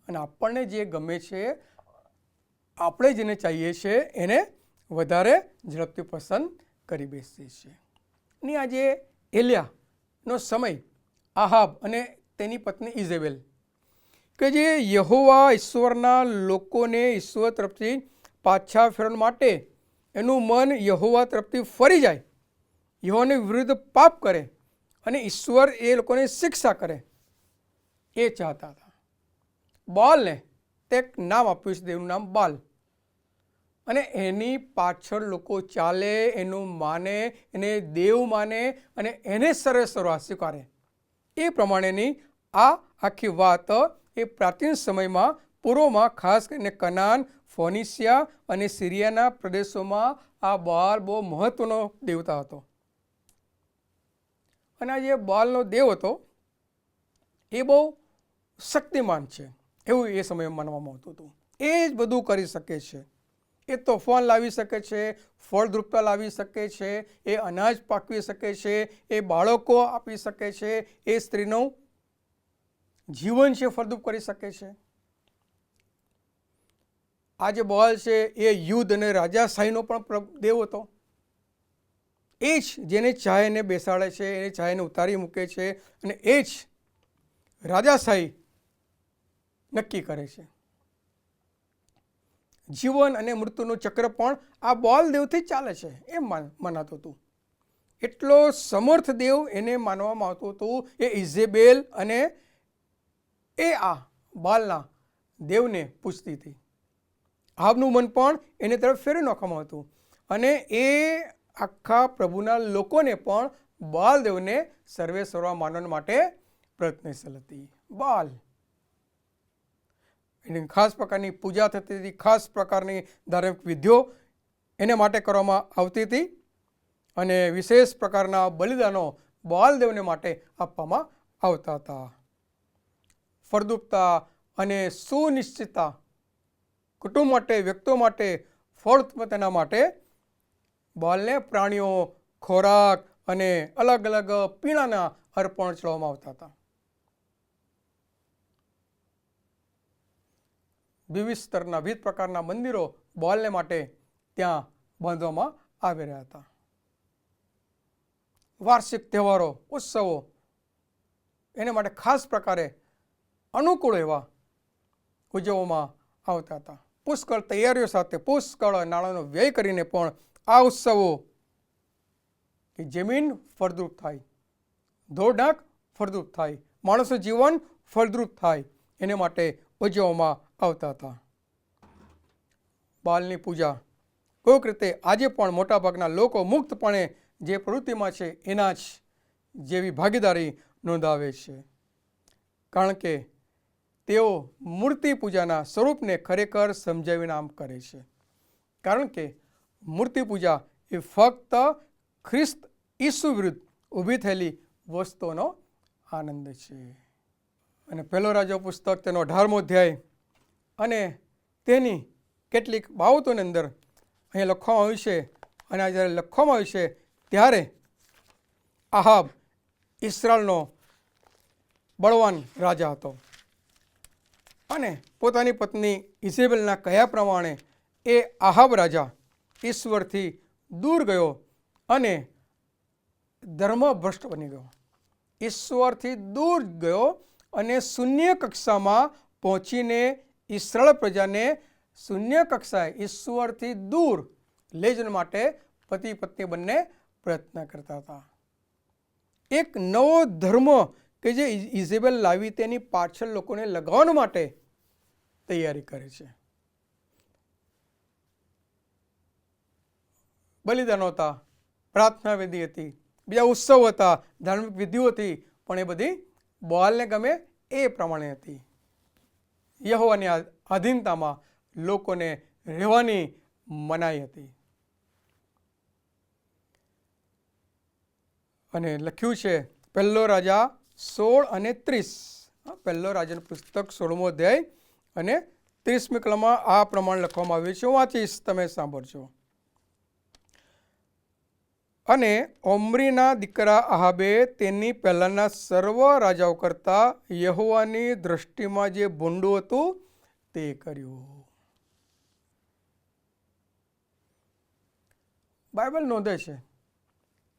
અને આપણને જે ગમે છે, આપણે જેને ચાહીએ છીએ એને વધારે ઝડપથી પસંદ કરી બેસીએ છીએ. ની આજે એલિયાનો સમય, આહાબ અને તેની પત્ની ઇઝેબેલ, કે જે યહોવા ઈશ્વરના લોકોને ઈશ્વર તરફથી પાછા ફેરવવા માટે એનું મન યહોવા તરફથી ફરી જાય, યહોવાને વિરુદ્ધ પાપ કરે અને ઈશ્વર એ લોકોને શિક્ષા કરે, એ ચાહતા હતા. બાલને તે એક નામ આપ્યું છે, દેવનું નામ બાલ, અને એની પાછળ લોકો ચાલે, એનું માને, એને દેવ માને અને એને સર્વેસર્વા સ્વીકારે. એ પ્રમાણેની આ આખી વાત એ પ્રાચીન સમયમાં પૂર્વમાં, ખાસ કરીને કનાન, ફોનિશિયા અને સિરિયાના પ્રદેશોમાં આ બાલ બહુ મહત્વનો દેવતા હતો. અને આ જે બાલનો દેવ હતો એ બહુ શક્તિમાન છે એવું એ સમયે માનવામાં આવતું હતું. એ જ બધું કરી શકે છે, એ તોફાન લાવી શકે છે, ફળદ્રુપતા લાવી શકે છે, એ અનાજ પાકવી શકે છે, એ બાળકો આપી શકે છે, એ સ્ત્રીનું જીવન છે ફળદ્રુપ કરી શકે છે. આ જે બાલ છે એ યુદ્ધ અને રાજાશાહીનો પણ દેવ હતો. એ જ જેને ચાહે એને બેસાડે છે, એને ચાહે એને ઉતારી મૂકે છે, અને એ જ રાજાશાહી નક્કી કરે છે. જીવન અને મૃત્યુનું ચક્ર પણ આ બાલ દેવથી ચાલે છે એમ મનાતું હતું. એટલો સમર્થ દેવ એને માનવામાં આવતું હતું. એ ઇઝેબેલ અને એ આ બાલના દેવને પૂછતી હતી. આહાબનું મન પણ એને તરફ ફેરવી નાખવામાં હતું, અને એ આખા પ્રભુના લોકોને પણ બાલ દેવને સર્વે સર્વા માનવા માટે પ્રયત્નશીલ હતી. બાલ એની ખાસ પ્રકારની પૂજા થતી હતી, ખાસ પ્રકારની ધાર્મિક વિધિઓ એને માટે કરવામાં આવતી હતી, અને વિશેષ પ્રકારના બલિદાનો બાલદેવને માટે આપવામાં આવતા હતા. ફળદ્રુપતા અને સુનિશ્ચિતતા કુટુંબ માટે, વ્યક્તિઓ માટે, ફળદ્રુપતાના માટે બાલને પ્રાણીઓ, ખોરાક અને અલગ અલગ પીણાના અર્પણ ચડાવવામાં આવતા હતા. વિવિધ સ્તરના, વિવિધ પ્રકારના મંદિરો બાલને માટે ત્યાં બાંધવામાં આવી રહ્યા હતા. વાર્ષિક તહેવારો, ઉત્સવો એને માટે ખાસ પ્રકારે અનુકૂળ એવા ઉજવવામાં આવતા હતા. પુષ્કળ તૈયારીઓ સાથે, પુષ્કળ નાણાંનો વ્યય કરીને પણ આ ઉત્સવો કે જમીન ફળદ્રુપ થાય, ધોળઢાંક ફળદ્રુપ થાય, માણસનું જીવન ફળદ્રુપ થાય, એને માટે ઉજવવામાં આવતા હતા. બાલની પૂજા કોઈક રીતે આજે પણ મોટાભાગના લોકો મુક્તપણે જે પ્રવૃત્તિમાં છે એના જ જેવી ભાગીદારી નોંધાવે છે, કારણ કે તેઓ મૂર્તિ પૂજાના સ્વરૂપને ખરેખર સમજાવીને આમ કરે છે. કારણ કે મૂર્તિ પૂજા એ ફક્ત ખ્રિસ્ત ઈસુ વિરુદ્ધ ઊભી થયેલી વસ્તુઓનો આનંદ છે. અને પહેલો રાજા પુસ્તક તેનો 18મો અધ્યાય અને તેની કેટલીક બાબતોની અંદર અહીંયા લખવામાં આવ્યું છે. અને આ જ્યારે લખવામાં આવ્યું છે ત્યારે આહાબ ઇસ્રાયલનો બળવાન રાજા હતો અને પોતાની પત્ની ઇઝેબેલના કહ્યા પ્રમાણે એ આહાબ રાજા ઈશ્વરથી દૂર ગયો અને ધર્મભ્રષ્ટ બની ગયો. ઈશ્વરથી દૂર ગયો અને શૂન્ય કક્ષામાં પહોંચીને ઇસ્રાયલ પ્રજાને શૂન્ય કક્ષાએ ઈશ્વરથી દૂર લઈ જવા માટે પતિ પત્ની બંને પ્રયત્ન કરતા હતા. એક નવો ધર્મ કે જે ઇઝેબેલ લાવી તેની પાછળ લોકોને લગાવવા માટે તૈયારી કરે છે. બલિદાનો હતા, પ્રાર્થના વિધિ હતી, બીજા ઉત્સવ હતા, ધાર્મિક વિધિઓ હતી, પણ એ બધી બાલને ગમે એ પ્રમાણે હતી. યહોવાની આધીનતામાં લોકોને રહેવાની મનાઈ હતી. અને લખ્યું છે પહેલો રાજા 16 અને 30, પહેલો રાજાનું પુસ્તક 16મો અધ્યાય અને 30મી કલમમાં આ પ્રમાણે લખવામાં આવ્યું છે. હું વાંચીશ, તમે સાંભળજો. અને ઓમ્રીના દીકરા આહાબે તેની પહેલાંના સર્વ રાજાઓ કરતાં યહોવાની દ્રષ્ટિમાં જે ભૂંડું હતું તે કર્યું. બાઇબલ નોંધે છે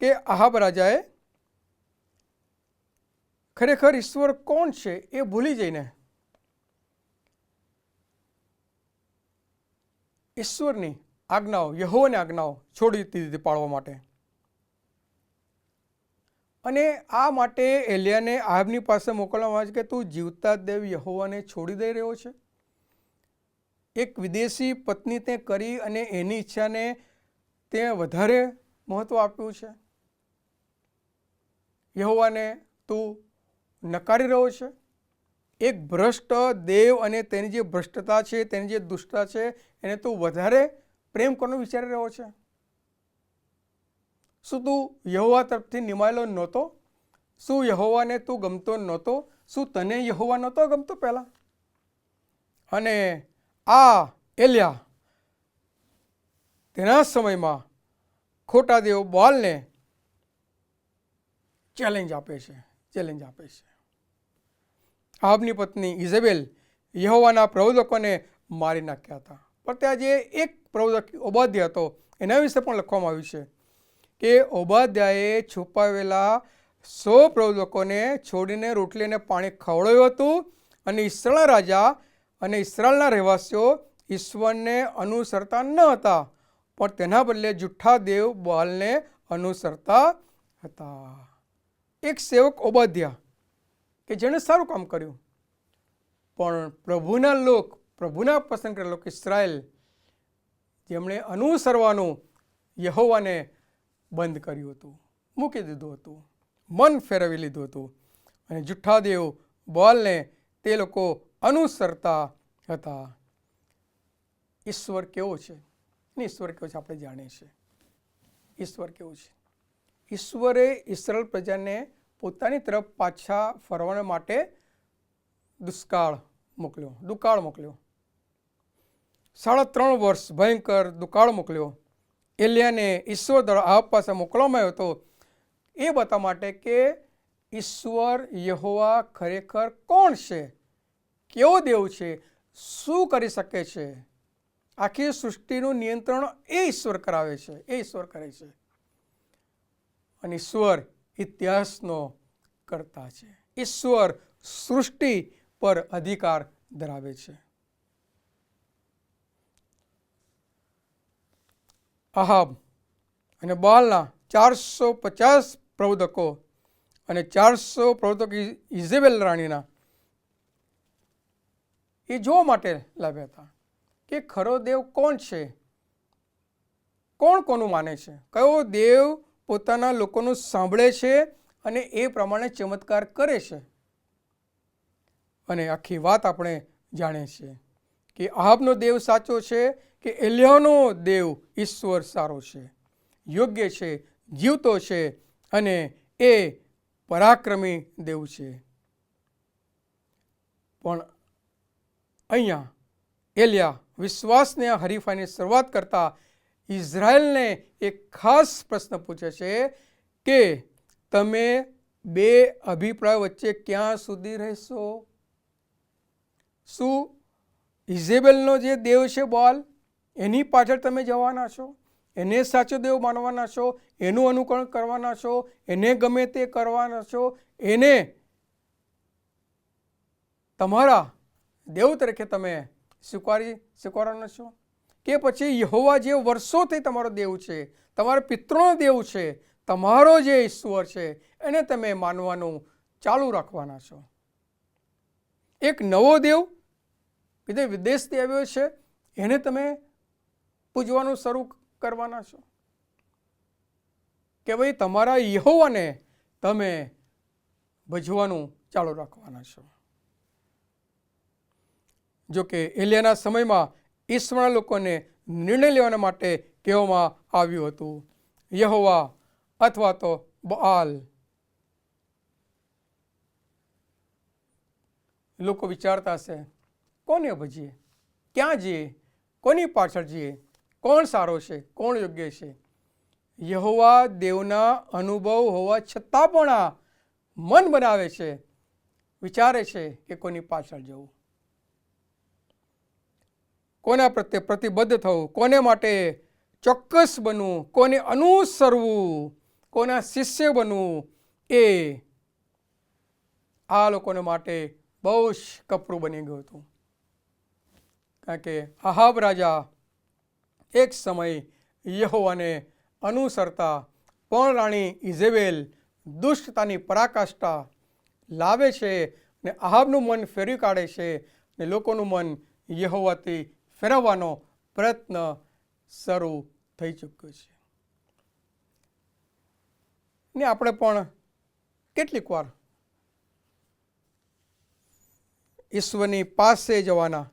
કે આહાબ રાજાએ ખરેખર ઈશ્વર કોણ છે એ ભૂલી જઈને ઈશ્વરની આજ્ઞાઓ, યહોવાની આજ્ઞાઓ છોડી દીધી પાળવા માટે. અને આ માટે એલિયાને આહાબની પાસે મોકલવામાં આવે છે કે તું જીવતા દેવ યહોવાને છોડી દઈ રહ્યો છે. એક વિદેશી પત્ની તે કરી અને એની ઈચ્છાને તે વધારે મહત્વ આપ્યું છે. યહોવાને તું નકારી રહ્યો છે. એક ભ્રષ્ટ દેવ અને તેની જે ભ્રષ્ટતા છે, તેની જે દુષ્ટતા છે, એને તું વધારે પ્રેમ કરવાનું વિચારી રહ્યો છે. શું તું યહોવા તરફથી નિમાયેલો નહોતો? શું યહોવાને તું ગમતો નહોતો? શું તને યહોવા નહોતો ગમતો પહેલાં? અને આ એલિયા તેના સમયમાં ખોટા દેવ બાલને ચેલેન્જ આપે છે. આહાબની પત્ની ઇઝેબેલ યહોવાના પ્રવોદકોને મારી નાખ્યા હતા. પણ ત્યાં જે એક પ્રવોદક ઓબાદ્યા હતો એના વિશે પણ લખવામાં આવ્યું છે કે ઓબાદ્યાએ છુપાવેલા 100 પ્રવોદકોને છોડીને રોટલી અને પાણી ખવડાવ્યું હતું. અને ઇસ્રાયલ રાજા અને ઇસ્રાયલના રહેવાસીઓ ઈશ્વરને અનુસરતા ન હતા, પણ તેના બદલે જુઠ્ઠા દેવ બાલને અનુસરતા હતા. એક સેવક ઓબાદ્યા કે જેણે સારું કામ કર્યું, પણ પ્રભુના લોક, પ્રભુના પસંદ કરેલા લોક ઇસ્રાયલ, જેમણે અનુસરવાનું યહોવાને બંધ કર્યું હતું, મૂકી દીધું હતું, મન ફેરવી લીધું હતું અને જુઠ્ઠા દેવ બાલને તે લોકો અનુસરતા હતા. ઈશ્વર કેવો છે? ઈશ્વર કેવો છે આપણે જાણીએ છીએ. ઈશ્વર કેવું છે? ઈશ્વરે ઇસ્રાયલ પ્રજાને પોતાની તરફ પાછા ફરવા માટે દુકાળ મોકલ્યો. 3.5 વર્ષ ભયંકર દુકાળ મોકલ્યો. એલિયાને ઈશ્વર દ્વારા આહાબ પાસે મોકલવામાં આવ્યો હતો એ બતાવવા માટે કે ઈશ્વર યહોવા ખરેખર કોણ છે, કેવો દેવ છે, શું કરી શકે છે. આખી સૃષ્ટિનું નિયંત્રણ એ ઈશ્વર કરાવે છે, એ ઈશ્વર કરે છે. અને ઈશ્વર ઇતિહાસનો કર્તા છે. ઈશ્વર સૃષ્ટિ પર અધિકાર ધરાવે છે. આહાબ અને બાલના 450 પ્રવોદકો અને 400 પ્રવોદકો ઇઝેબેલ રાણીના એ જોવા માટે લાવ્યા હતા કે ખરો દેવ કોણ છે, કોણ કોનું માને છે, કયો દેવ પોતાના લોકોનું સાંભળે છે અને એ પ્રમાણે ચમત્કાર કરે છે. અને આખી વાત આપણે જાણીએ છીએ કે આહાબનો દેવ સાચો છે કે એલિયાનો દેવ ઈશ્વર સારો છે, યોગ્ય છે, જીવતો છે અને એ પરાક્રમી દેવ છે. પણ અહીંયા એલિયા વિશ્વાસની આ હરીફાઈની શરૂઆત કરતા ઇઝરાયલને એક ખાસ પ્રશ્ન પૂછે છે કે તમે બે અભિપ્રાય વચ્ચે ક્યાં સુધી રહેશો? શું ઇઝેબેલનો જે દેવ છે બાલ, એની પાછળ તમે જવાના છો? એને સાચો દેવ માનવાના છો? એનું અનુકરણ કરવાના છો? એને ગમે તે કરવાના છો? એને તમારા દેવ તરીકે તમે સ્વીકારવાના છો? કે પછી યહોવા જે વર્ષોથી તમારો દેવ છે, તમારા પિતૃનો દેવ છે, તમારો જે ઈશ્વર છે, એને તમે માનવાનું ચાલુ રાખવાના છો? એક નવો દેવ કે જે વિદેશથી આવ્યો છે એને તમે પૂજવાનું શરૂ કરવાના છો? કે ભાઈ તમારા યહોવાને તમે ભજવાનું ચાલુ રાખવાના છો? જો કે એલિયાના સમયમાં ઈશ્વરના લોકોને નિર્ણય લેવાના માટે કહેવામાં આવ્યું હતું, યહોવા અથવા તો બઆલ. લોકો વિચારતા હશે, કોને ભજીએ, ક્યાં જઈએ, કોની પાછળ જઈએ, કોણ સારો છે, કોણ યોગ્ય છે? યહોવા દેવના અનુભવ હોવા છતાં પણ આ મન બનાવે છે, વિચારે છે કે કોની પાછળ જવું, કોના પ્રત્યે પ્રતિબદ્ધ થવું, કોને માટે ચોક્કસ બનવું, કોને અનુસરવું, કોના શિષ્ય બનવું. એ આ લોકોને માટે બહુ જ કપરું બની ગયું હતું. કારણ કે આહાબ રાજા એક સમય યહોવાને અનુસરતા પણ રાણી ઇઝેબેલ દુષ્ટતાની પરાકાષ્ઠા લાવે છે ને આહાબનું મન ફેરવી કાઢે છે ને લોકોનું મન યહોવાથી ફેરવવાનો પ્રયત્ન શરૂ થઈ ચૂક્યો છે. ને આપણે પણ કેટલીક વાર ઈશ્વરની પાસે જવાના,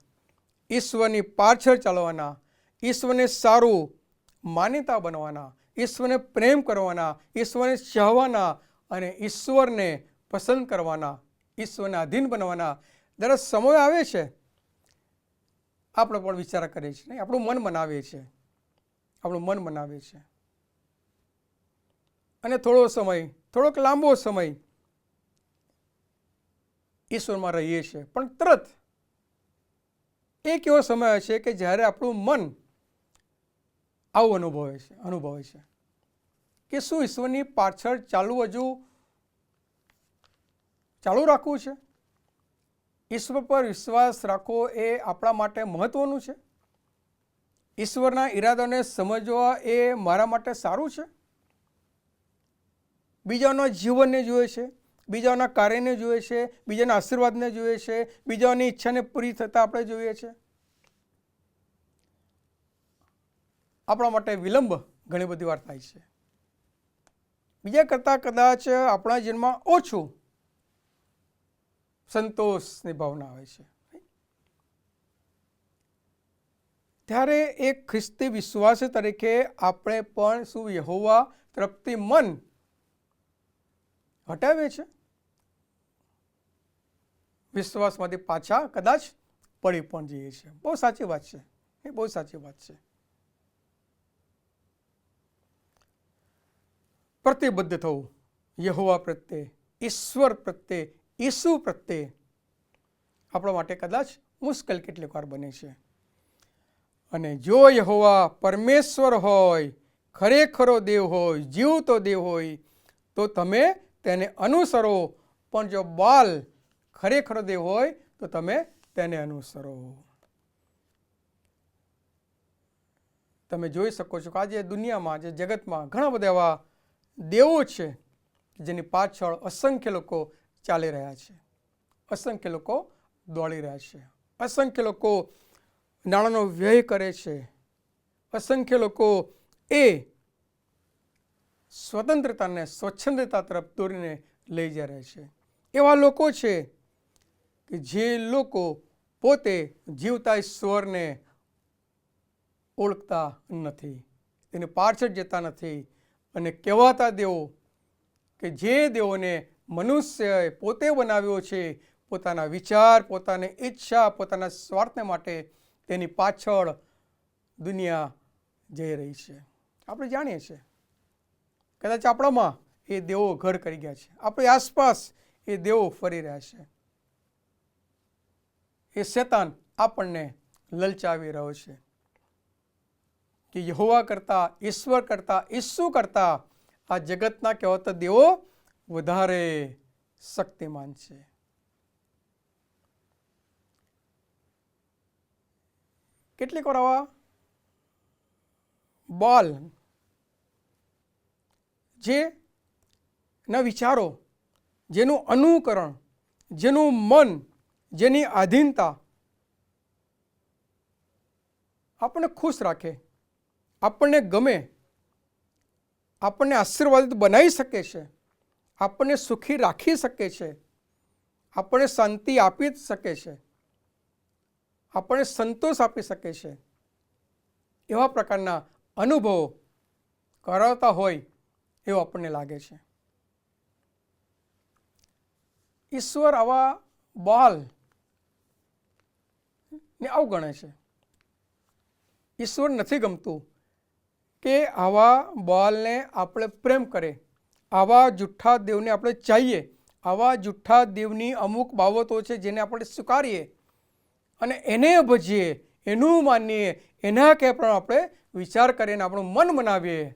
ઈશ્વરની પાછળ ચાલવાના, ઈશ્વરને સારું માન્યતા બનવાના, ઈશ્વરને પ્રેમ કરવાના, ઈશ્વરને ચાહવાના અને ઈશ્વરને પસંદ કરવાના, ઈશ્વરને આધીન બનવાના જ્યારે સમય આવે છે આપણે પણ વિચાર કરીએ છીએ, નહીં? આપણું મન મનાવીએ છીએ, આપણું મન મનાવીએ છીએ અને થોડોક લાંબો સમય ઈશ્વરમાં રહીએ છીએ, પણ તરત એક એવો સમય હશે કે જ્યારે આપણું મન આવું અનુભવે છે કે શું ઈશ્વરની પાછળ ચાલુ રાખવું છે? ઈશ્વર પર વિશ્વાસ રાખવો એ આપણા માટે મહત્વનું છે? ઈશ્વરના ઈરાદાને સમજવા એ મારા માટે સારું છે? બીજાના જીવનને જોઈએ છે, બીજાના કાર્યને જોઈએ છે, બીજાના આશીર્વાદને જોઈએ છે, બીજાની ઈચ્છાને પૂરી થતાં આપણે જોઈએ છે. આપણા માટે વિલંબ ઘણી બધી વાર થાય છે. બીજા કરતાં કદાચ આપણા જીવનમાં ઓછું સંતોષની ભાવના આવે છે. ત્યારે એક ખ્રિસ્તી વિશ્વાસી તરીકે આપણે પણ શું યહોવા તરફથી મન હટાવીએ છીએ? વિશ્વાસમાંથી પાછા કદાચ પડી પણ જઈએ છીએ. બહુ સાચી વાત છે, એ બહુ સાચી વાત છે. પ્રતિબદ્ધ થવું યહોવા પ્રત્યે, ઈશ્વર પ્રત્યે, ઈસુ પ્રત્યે આપણા માટે કદાચ મુશ્કેલ કેટલીક વાર બને છે. અને જો યહોવા પરમેશ્વર હોય, ખરેખરો દેવ હોય, જીવતો દેવ હોય તો તમે તેને અનુસરો, પણ જો બાલ ખરેખરો દેવ હોય તો તમે તેને અનુસરો. તમે જોઈ શકો છો કે આજે દુનિયામાં, જે જગતમાં ઘણા બધા એવા દેવો છે જેની પાછળ અસંખ્ય લોકો ચાલી રહ્યા છે, અસંખ્ય લોકો દોડી રહ્યા છે, અસંખ્ય લોકો નાણાંનો વ્યય કરે છે, અસંખ્ય લોકો એ સ્વતંત્રતાને, સ્વચ્છંદતા તરફ દોરીને લઈ જઈ રહ્યા છે. એવા લોકો છે કે જે લોકો પોતે જીવતા ઈશ્વરને ઓળખતા નથી, તેની પાછળ જતા નથી અને કહેવાતા દેવો કે જે દેવોને મનુષ્યએ પોતે બનાવ્યો છે પોતાના વિચાર, પોતાની ઈચ્છા, પોતાના સ્વાર્થને માટે, તેની પાછળ દુનિયા જઈ રહી છે. આપણે જાણીએ છીએ કદાચ આપણામાં એ દેવો ઘર કરી ગયા છે, આપણી આસપાસ એ દેવો ફરી રહ્યા છે. એ શેતાન આપણને લલચાવી રહ્યો છે કે યહોવા કરતા, ઈશ્વર કરતા, ઈસુ કરતા આ જગતના કહેવાતા દેવો વધારે શક્તિમાન છે. કેટલીક વાર આવા બાલ જે ના વિચારો, જેનું અનુકરણ, જેનું મન, જેની આધીનતા આપણને ખુશ રાખે, આપણને ગમે, આપણને આશીર્વાદિત બનાવી શકે છે, આપણને સુખી રાખી શકે છે, આપણને શાંતિ આપી શકે છે, આપણને સંતોષ આપી શકે છે, એવા પ્રકારના અનુભવો કરાવતા હોય એવું આપણને લાગે છે. ઈશ્વર આવા બાલ ને અવગણે છે. ઈશ્વર નથી ગમતું કે આવા બાલને આપણે પ્રેમ કરે, આવા જુઠ્ઠા દેવને આપણે ચાહીએ, આવા જુઠ્ઠા દેવની અમુક બાબતો છે જેને આપણે સ્વીકારીએ અને એને ભજીએ, એનું માનીએ, એના કે પણ આપણે વિચાર કરીને આપણું મન મનાવીએ.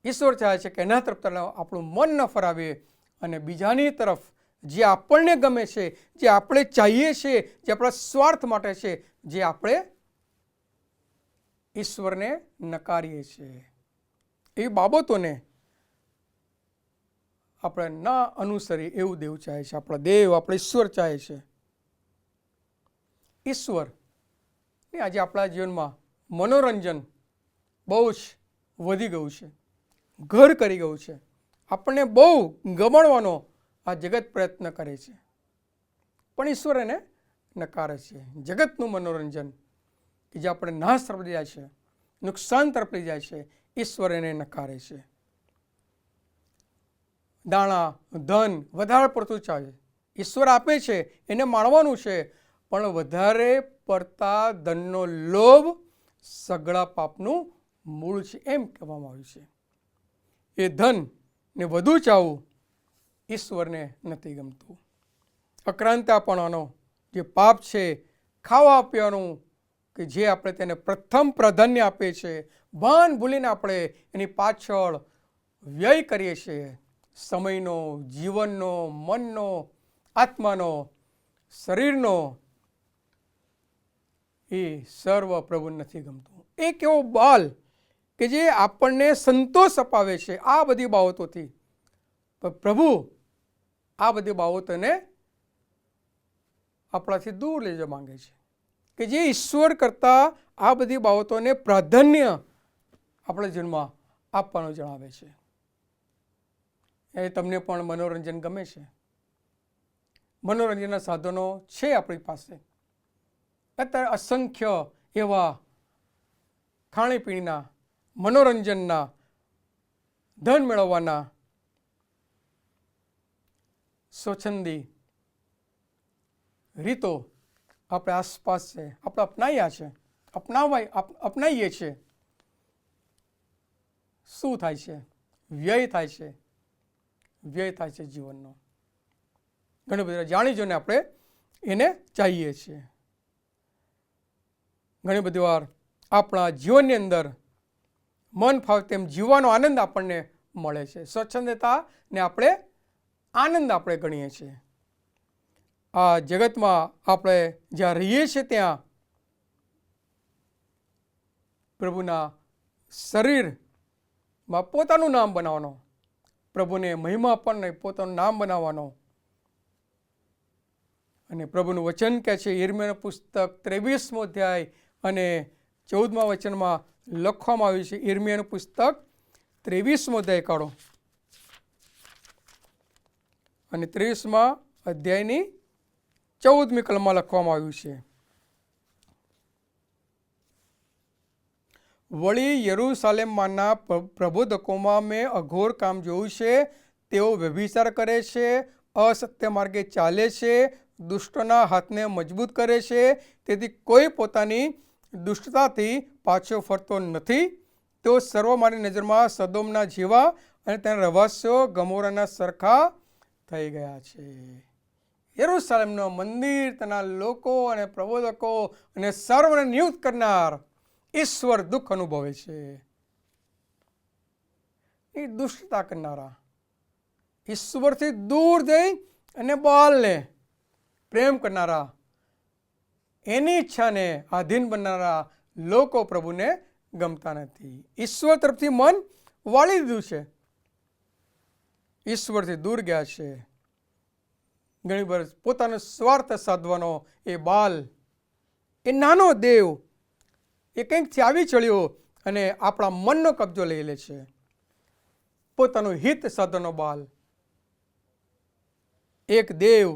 ઈશ્વર ચાહે છે કે એના તરફ આપણું મન ન ફરાવીએ અને બીજાની તરફ જે આપણને ગમે છે, જે આપણે ચાહીએ છીએ, જે આપણા સ્વાર્થ માટે છે, જે આપણે ઈશ્વરને નકારીએ છીએ, એવી બાબતોને આપણે ન અનુસરી એવું દેવ ચાહે છે. આપણા દેવ, આપણા ઈશ્વર ચાહે છે. ઈશ્વર ને આજે આપણા જીવનમાં મનોરંજન બહુ જ વધી ગયું છે, ઘર કરી ગયું છે. આપણને બહુ ગમાડવાનો આ જગત પ્રયત્ન કરે છે, પણ ઈશ્વર એને નકારે છે. જગતનું મનોરંજન કે જે આપણે નાશ તરફ લઈ જાય છે, નુકસાન તરફ લઈ જાય છે, ઈશ્વર એને નકારે છે. દાણા, ધન વધારે પડતું ચાલે, ઈશ્વર આપે છે, એને માણવાનું છે, પણ વધારે પડતા ધનનો લોભ સઘળા પાપનું મૂળ છે એમ કહેવામાં આવ્યું છે. એ ધન ને વધુ ચાહવું ઈશ્વરને નથી ગમતું. અક્રાંતાપણાનો જે પાપ છે, ખાવા પીવાનું કે જે આપણે તેને પ્રથમ પ્રાધાન્ય આપીએ છીએ, ભાન ભૂલીને આપણે એની પાછળ વ્યય કરીએ છીએ, સમયનો, જીવનનો, મનનો, આત્માનો, શરીરનો, એ સર્વ પ્રભુને નથી ગમતું. એક એવો બાલ કે જે આપણને સંતોષ અપાવે છે આ બધી બાબતોથી, પણ પ્રભુ આ બધી બાબતોને આપણાથી દૂર લઈ જવા માંગે છે, કે જે ઈશ્વર કરતાં આ બધી બાબતોને પ્રાધાન્ય આપણા જીવનમાં આપવાનું જણાવે છે. એ તમને પણ મનોરંજન ગમે છે? મનોરંજનના સાધનો છે આપણી પાસે. અત્યારે અસંખ્ય એવા ખાણીપીણીના, મનોરંજનના, ધન મેળવવાના સ્વચ્છંદી રીતો આપણે આસપાસ છે, આપણે અપનાવીએ છીએ. શું થાય છે? વ્યય થાય છે જીવનનો. ઘણી બધી જાણી જોઈને આપણે એને ચાહીએ છીએ. ઘણી બધી વાર આપણા જીવનની અંદર મન ફાવે તેમ જીવવાનો આનંદ આપણને મળે છે. સ્વચ્છંદતા ને આપણે આનંદ આપણે ગણીએ છીએ. આ જગતમાં આપણે જ્યાં રહીએ છીએ ત્યાં પ્રભુના શરીરમાં પોતાનું નામ બનાવવાનો, પ્રભુને મહિમા પણ પોતાનું નામ બનાવવાનો. અને પ્રભુનું વચન કહે છે, યિર્મયાનું પુસ્તક 23મો અધ્યાય અને 14મા વચનમાં લખવામાં આવ્યું છે. યિર્મયાનું પુસ્તક 23મો અધ્યાય કાઢો અને 23મા અધ્યાયની 14મી કલમમાં લખવામાં આવ્યું છે, વળી યરૂશાલેમમાંના પ્રબોધકોમાં મેં અઘોર કામ જોયું છે. તેઓ વ્યભિચાર કરે છે, અસત્ય માર્ગે ચાલે છે, દુષ્ટના હાથને મજબૂત કરે છે, તેથી કોઈ પોતાની દુષ્ટતાથી પાછો ફરતો નથી. તેઓ સર્વ મારી નજરમાં સદોમના જેવા અને તેના રહેવાસીઓ ગમોરાના સરખા થઈ ગયા છે. યરૂશલેમનો મંદિર, તેના લોકો અને પ્રબોધકો અને સર્વને નિયુક્ત કરનાર ઈશ્વર દુઃખ અનુભવે છે. એ દુષ્ટતા કરનારા, ઈશ્વરથી દૂર જઈ અને બાલને પ્રેમ કરનારા, એની ઈચ્છાને આધીન બનનારા લોકો પ્રભુને ગમતા નથી. ઈશ્વર તરફથી મન વાળી દીધું છે, ઈશ્વરથી દૂર ગયા છે. ઘણી વાર પોતાનો સ્વાર્થ સાધવાનો એ બાલ, એ નાનો દેવ, એ કંઈકથી આવી ચડ્યો અને આપણા મનનો કબજો લઈ લે છે. પોતાનું હિત સાધવાનો બાલ, એક દેવ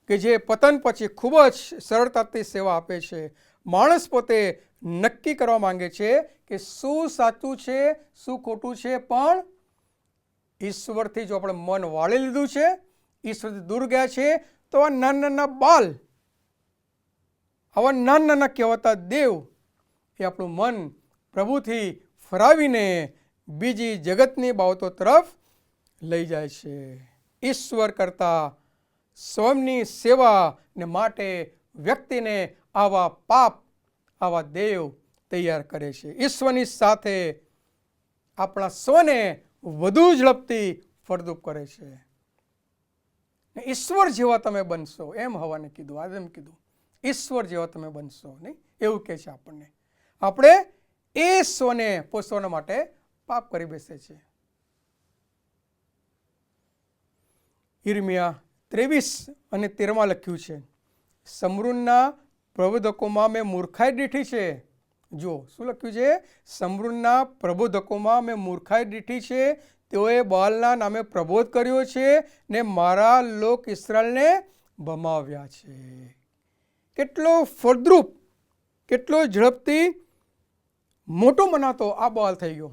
કે જે પતન પછી ખૂબ જ સરળતાથી સેવા આપે છે. માણસ પોતે નક્કી કરવા માંગે છે કે શું સાચું છે, શું ખોટું છે, પણ ઈશ્વરથી જો આપણે મન વાળી લીધું છે, ઈશ્વરથી દૂર ગયા છે, તો આ નાના નાના બાલ, આવા નાના નાના કહેવાતા દેવ એ આપણું મન પ્રભુથી ફરાવીને બીજી જગતની બાબતો તરફ લઈ જાય છે. ઈશ્વર કરતાં સ્વયંની સેવાને માટે વ્યક્તિને આવા પાપ, આવા દેવ તૈયાર કરે છે. ઈશ્વરની સાથે આપણા સ્વને વધુ ઝડપથી ફળદ્રુપ કરે છે. ઈશ્વર જેવા તમે બનશો, એમ હવાને કીધું, આજે એમ કીધું, ઈશ્વર જેવા તમે બનશો નહીં, એવું કહે છે આપણને. આપણે એ સ્વને પોષવા માટે પાપ કરી બેસે છે. યિર્મયાહ 23 અને 13 લખ્યું છે, સમૃદ્ધના પ્રબોધકોમાં મેં મૂર્ખાઈ દીઠી છે. જો શું લખ્યું છે? સમૃદ્ધના પ્રબોધકોમાં મેં મૂર્ખાઈ દીઠી છે. તેઓએ બાલના નામે પ્રબોધ કર્યો છે ને મારા લોક ઇસ્રાએલને ભમાવ્યા છે. કેટલો ફળદ્રુપ, કેટલો ઝડપથી મોટો મનાતો આ બાલ થઈ ગયો.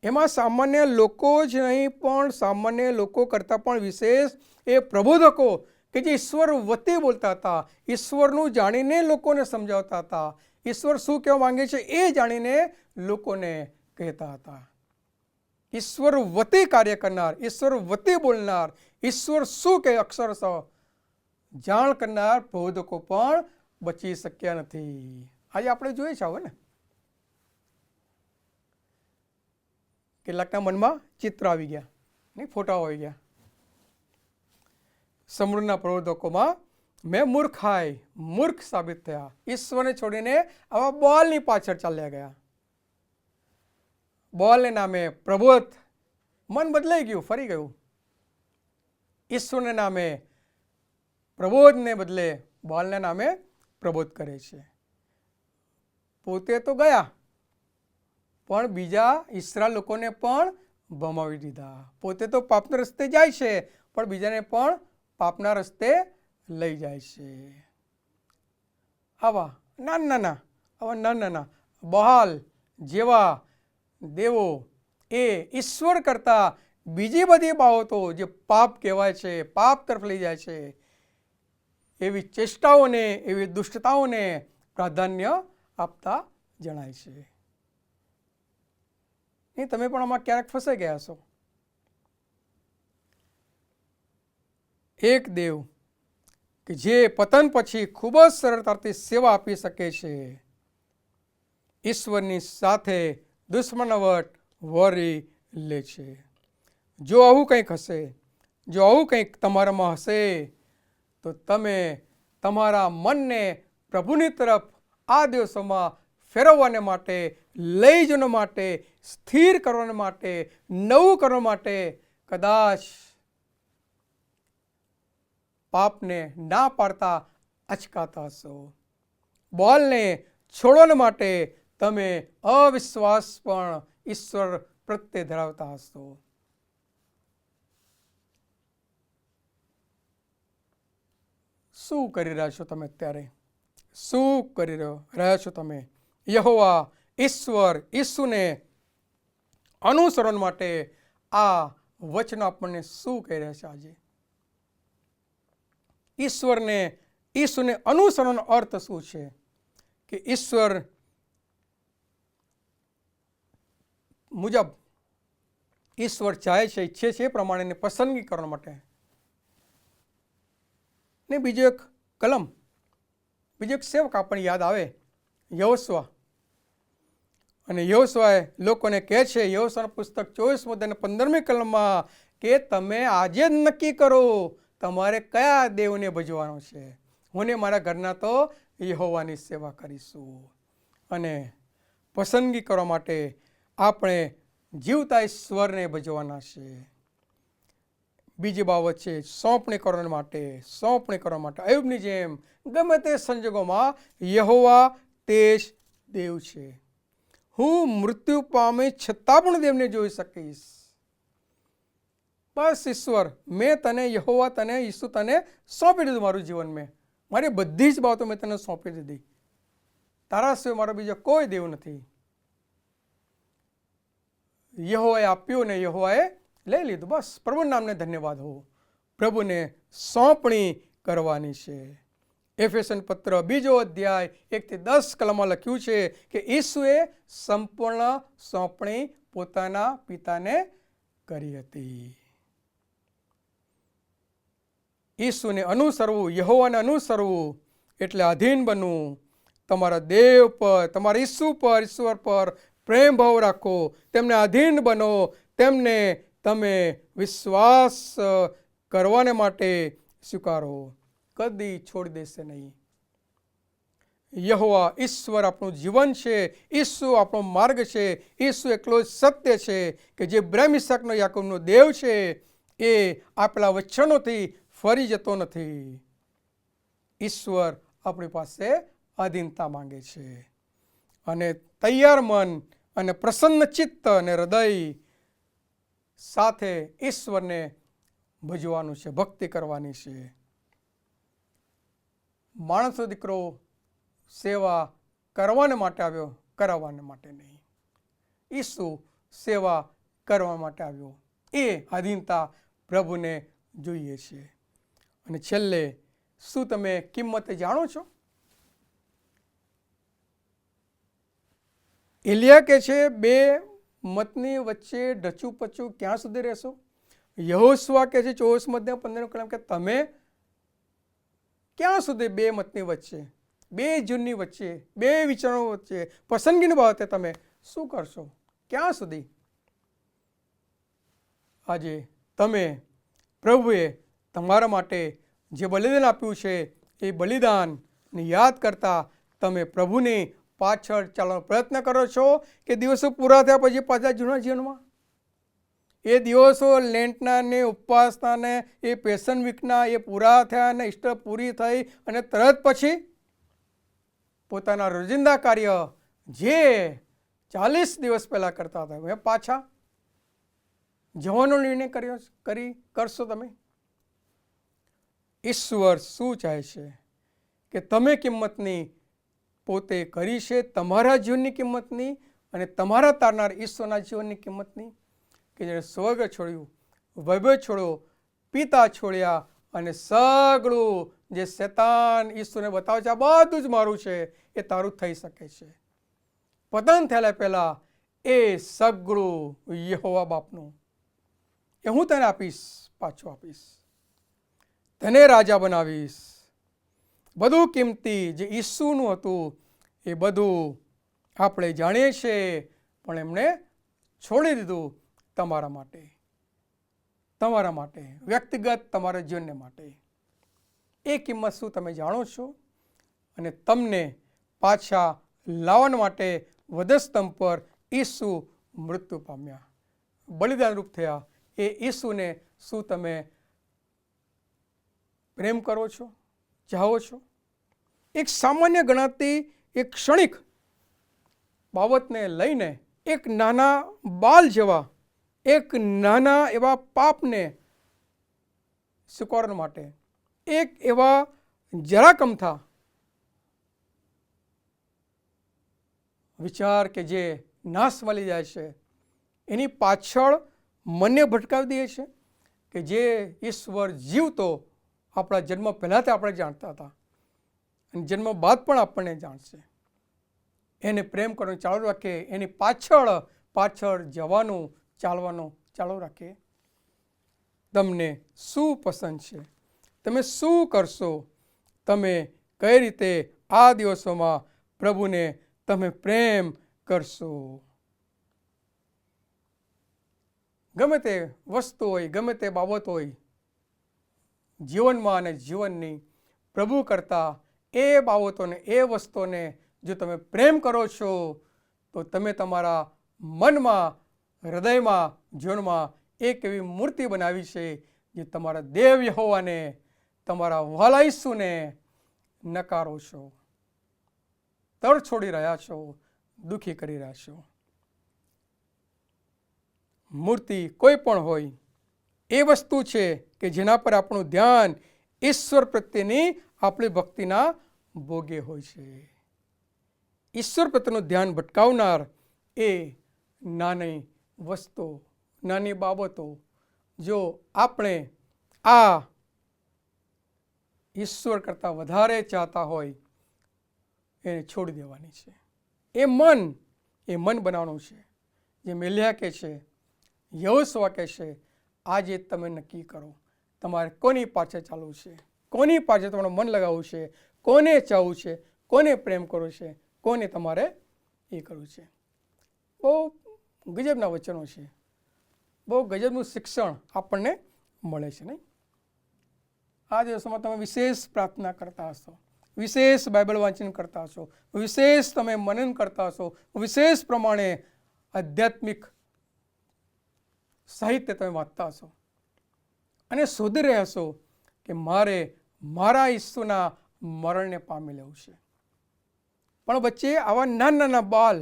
એમાં સામાન્ય લોકો જ નહીં, પણ સામાન્ય લોકો કરતાં પણ વિશેષ એ પ્રબોધકો કે જે ઈશ્વર વતી બોલતા હતા, ઈશ્વરનું જાણીને લોકોને સમજાવતા હતા, ઈશ્વર શું કહેવા માંગે છે એ જાણીને લોકોને કહેતા હતા. ઈશ્વર વતી કાર્ય કરનાર, ઈશ્વર વતી બોલનાર, ઈશ્વર શું કહે અક્ષરશઃ જાણ કરનાર પ્રબોધકો પણ બચી શક્યા નથી. આજે આપણે જોઈએ છે હવે ને, કેટલાકના મનમાં ચિત્ર આવી ગયા, નહીં, ફોટાઓ આવી ગયા. સમૃદ્ધના પ્રબોધકોમાં મેં મૂર્ખ સાબિત થયા. ઈશ્વરને છોડીને આવા બોલની પાછળ ચાલ્યા ગયા. બોલને નામે પ્રબોધ, મન બદલાઈ ગયું, ફરી ગયું. ઈશ્વરને નામે પ્રબોધને બદલે બોલને નામે પ્રબોધ કરે છે. પોતે તો ગયા, પણ બીજા ઈસરાયેલ લોકોને પણ ભમાવી દીધા. પોતે તો પાપના રસ્તે જાય છે, પણ બીજાને પણ પાપના રસ્તે લઈ જાય છે. આવા નાના બહાલ જેવા દેવો એ ઈશ્વર કરતાં બીજી બધી બાબતો જે પાપ કહેવાય છે, પાપ તરફ લઈ જાય છે, એવી ચેષ્ટાઓને, એવી દુષ્ટતાઓને પ્રાધાન્ય આપતા જણાય છે. એ તમે પણ આમાં ક્યારેક ફસાઈ ગયા છો. એક દેવ કે જે પતન પછી ખૂબ જ સરળતાથી સેવા આપી શકે છે, ઈશ્વરની સાથે દુશ્મનાવટ વરી લે છે. જો આવું કંઈક હશે, જો આવું કંઈક તમારામાં હશે, તો તમે તમારા મનને પ્રભુની તરફ આ દિવસોમાં ફેરવવાને માટે, લઈ જવા માટે, સ્થિર કરવા માટે, નવું કરવા માટે કદાચ પાપને ના પાડતા અચકાતા હશો. બોલને છોડવા માટે તમે અવિશ્વાસ પણ ઈશ્વર પ્રત્યે ધરાવતા હશો. શું કરી રહ્યા છો તમે અત્યારે? શું કરી રહ્યા છો તમે? યહોવા ઈશ્વર ઈસુને અનુસરણ માટે આ વચન આપણને શું કહી રહ્યા છે આજે? ઈશ્વરને અનુસરવાનો અર્થ શું છે કે ઈશ્વર મુજબ ઈશ્વર ચાહે છે, ઈચ્છે છે એ પ્રમાણેની પસંદગી કરવા માટે. ને બીજો એક સેવક આપણને યાદ આવે, યહોશુઆ. અને યહોશુઆએ લોકોને કહે છે, યહોશુઆનું પુસ્તક 24 અને 15મી કલમમાં કે તમે આજે જ નક્કી કરો તમારે કયા દેવને ભજવાનો છે. હું ને મારા ઘરના તો યહોવાની સેવા કરીશું. અને પસંદગી કરવા માટે આપણે જીવતા ઈશ્વરને ભજવાના છે. બીજી બાબત છે સોંપણી કરવા માટે. અય્યુબની જેમ ગમે તે સંજોગોમાં યહોવા તે જ દેવ છે. હું મૃત્યુ પામી છતાં પણ દેવને જોઈ શકીશ. બસ ઈશ્વર, મેં તને યહોવા તને ઈસુ તને સોંપી દીધું. મારું જીવન મારી બધી જ બાબતો મેં તને સોંપી દીધી. તારા સિવાય મારો બીજો કોઈ દેવ નથી. યહોવાએ આપ્યું ને યહોવાએ લઈ લીધું. બસ પ્રભુના નામને ધન્યવાદ હો. પ્રભુને સોંપણી કરવાની છે. એફેસન પત્ર 2 અધ્યાય 1-10 કલમમાં લખ્યું છે કે ઈસુએ સંપૂર્ણ સોંપણી પોતાના પિતાને કરી હતી. ઈસુને અનુસરવું, યહોવાને અનુસરવું એટલે આધીન બનવું. તમારા દેવ પર, તમારા ઈશ્વર પર પ્રેમ ભાવ રાખો, તેમને આધીન બનો, તેમને તમે વિશ્વાસ કરવાને માટે સ્વીકારો. કદી છોડી દેશે નહીં. યહોવા ઈશ્વર આપણું જીવન છે. ઈસુ આપણો માર્ગ છે. ઈસુ એકલો જ સત્ય છે કે જે ઇબ્રાહીમ, ઈસાકનો, યાકૂબનો દેવ છે. એ આપેલા વચનોથી ફરી જતો નથી. ઈશ્વર આપણી પાસે આધીનતા માંગે છે અને તૈયાર મન અને પ્રસન્ન ચિત્ત અને હૃદય સાથે ઈશ્વરને ભજવાનું છે, ભક્તિ કરવાની છે. માણસનો દીકરો સેવા કરવાને માટે આવ્યો, કરાવવાને માટે નહીં. ઈસુ સેવા કરવા માટે આવ્યો. એ આધીનતા પ્રભુને જોઈએ છે. અને છેલ્લે, શું તમે કિંમતે જાણો છો? એલિયા કે છે 2 મતની વચ્ચે ઢચું પચું ક્યાં સુધી રહેશો? યહોશુઆ કે છે 24 અધ્યાય 15 કલમ કે તમે ક્યાં સુધી 2 મતની વચ્ચે, 2 જૂનની વચ્ચે, 2 વિચારો વચ્ચે પસંદગીની બાબતે તમે શું કરશો? ક્યાં સુધી? આજે તમે પ્રભુએ તમારા માટે જે બલિદાન આપ્યું છે એ બલિદાનને યાદ કરતા તમે પ્રભુની પાછળ ચાલવાનો પ્રયત્ન કરો છો કે દિવસો પૂરા થયા પછી પાછા જૂના જીવનમાં? એ દિવસો લેન્ટના ને ઉપવાસના ને એ પેશન વીકના એ પૂરા થયા ને ઈસ્ટર પૂરી થઈ અને તરત પછી પોતાના રોજિંદા કાર્ય જે 40 દિવસ પહેલાં કરતા હતા એ પાછા જવાનો નિર્ણય કરશો તમે? ઈશ્વર શું ચાહે છે કે તમે કિંમતની પોતે કરી છે, તમારા જીવનની કિંમતની અને તમારા તારનાર ઈશ્વરના જીવનની કિંમતની, કે જેણે સ્વર્ગ છોડ્યું, વૈભવ છોડ્યો, પિતા છોડ્યા અને સગળું જે શેતાન ઈશ્વરને બતાવે છે આ બધું જ મારું છે, એ તારું થઈ શકે છે. પતન થયેલા પહેલાં એ સગળું યહોવા બાપનું એ હું તને આપીશ, પાછું આપીશ, તને રાજા બનાવીશ. બધું કિંમતી જે ઈસુનું હતું એ બધું આપણે જાણીએ છીએ, પણ એમણે છોડી દીધું તમારા માટે, વ્યક્તિગત તમારા જીવનને માટે. એ કિંમત શું તમે જાણો છો? અને તમને પાછા લાવવા માટે વધસ્તંભ પર ઈસુ મૃત્યુ પામ્યા, બલિદાન રૂપ થયા. એ ઈસુને શું તમે પ્રેમ કરો છો, ચાહો છો? એક સામાન્ય ગણાતી એક ક્ષણિક બાબતને લઈને એક નાના બાલ જેવા, એક નાના એવા પાપને સ્વીકારવા માટે, એક એવા જરાકમથા વિચાર કે જે નાશ મળી જાય છે, એની પાછળ મનને ભટકાવી દે છે કે જે ઈશ્વર જીવતો આપણા જન્મ પહેલાંથી આપણે જાણતા હતા અને જન્મ બાદ પણ આપણને જાણશે. એને પ્રેમ કરવાનું ચાલુ રાખીએ, એની પાછળ જવાનું ચાલવાનું ચાલુ રાખીએ. તમને શું પસંદ છે? તમે શું કરશો? તમે કઈ રીતે આ દિવસોમાં પ્રભુને તમે પ્રેમ કરશો? ગમે તે વસ્તુ હોય, ગમે તે બાબત હોય જીવનમાં અને જીવનની, પ્રભુ કરતાં એ બાબતોને, એ વસ્તુઓને જો તમે પ્રેમ કરો છો તો તમે તમારા મનમાં, હૃદયમાં, જીવનમાં એક એવી મૂર્તિ બનાવી છે જે તમારા દેવ યહોવાને, તમારા વહાલા ઈસુને નકારો છો, તર છોડી રહ્યા છો, દુઃખી કરી રહ્યા છો. મૂર્તિ કોઈ પણ હોય, એ વસ્તુ છે કે જેના પર આપણું ધ્યાન ઈશ્વર પ્રત્યેની આપણી ભક્તિના ભોગે હોય છે. ઈશ્વર પ્રત્યેનું ધ્યાન ભટકાવનાર એ નાની વસ્તુ, નાની બાબતો જો આપણે આ ઈશ્વર કરતાં વધારે ચાહતા હોય એને છોડી દેવાની છે. એ મન બનાવવાનું છે. જે મેલ્યા કે છે, યહોશુઆ કહે છે, આજે તમે નક્કી કરો તમારે કોની પાછળ ચાલવું છે, કોની પાછળ તમારું મન લગાવવું છે, કોને ચાહવું છે, કોને પ્રેમ કરવો છે, કોને તમારે એ કરવું છે. બહુ ગજબના વચનો છે, બહુ ગજબનું શિક્ષણ આપણને મળે છે નહીં? આ દિવસોમાં તમે વિશેષ પ્રાર્થના કરતા હશો, વિશેષ બાઇબલ વાંચન કરતા હશો, વિશેષ તમે મનન કરતા હશો, વિશેષ પ્રમાણે આધ્યાત્મિક સાહિત્ય તમે વાંચતા હશો અને શોધી રહ્યા હશો કે મારે મારા ઈસુના મરણને પામી લેવું છે. પણ વચ્ચે આવા નાના બાલ,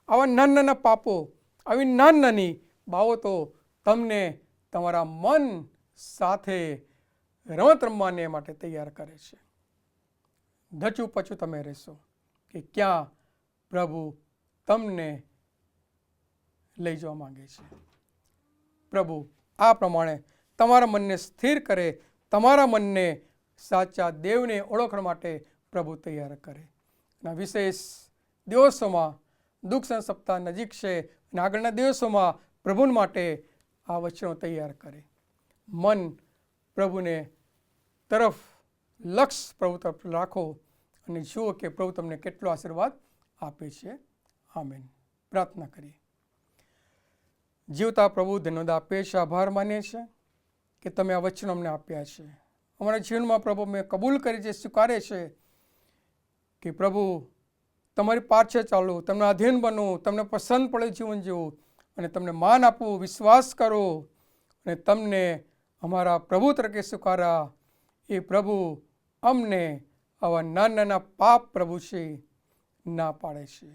આવા નાના પાપો, આવી નાની બાબતો તમને તમારા મન સાથે રમત રમવાને માટે તૈયાર કરે છે. ધચું પચું તમે રહેશો કે ક્યાં પ્રભુ તમને લઈ જવા માંગે છે. પ્રભુ આ પ્રમાણે તમારા મનને સ્થિર કરે, તમારા મનને સાચા દેવને ઓળખવા માટે પ્રભુ તૈયાર કરે. અને વિશેષ દિવસોમાં દુઃખ સપ્તાહ નજીક છે અને આગળના દિવસોમાં પ્રભુ માટે આ વચનો તૈયાર કરે. મન પ્રભુને તરફ, લક્ષ્ય પ્રભુ તરફ રાખો અને જુઓ કે પ્રભુ તમને કેટલો આશીર્વાદ આપે છે. આમેન. પ્રાર્થના કરીએ. જીવતા પ્રભુ ધન્યવાદ આપે છે, આભાર માનીએ છીએ કે તમે આ વચનો અમને આપ્યા છે. અમારા જીવનમાં પ્રભુ મેં કબૂલ કરી છે, સ્વીકારે છે કે પ્રભુ તમારી પાછળ ચાલવું, તમને આધીન બનવું, તમને પસંદ પડે જીવન જીવવું અને તમને માન આપવું, વિશ્વાસ કરો અને તમને અમારા પ્રભુ તરીકે સ્વીકાર્યા. એ પ્રભુ અમને આવા નાના પાપ પ્રભુ છે ના પાડે છે.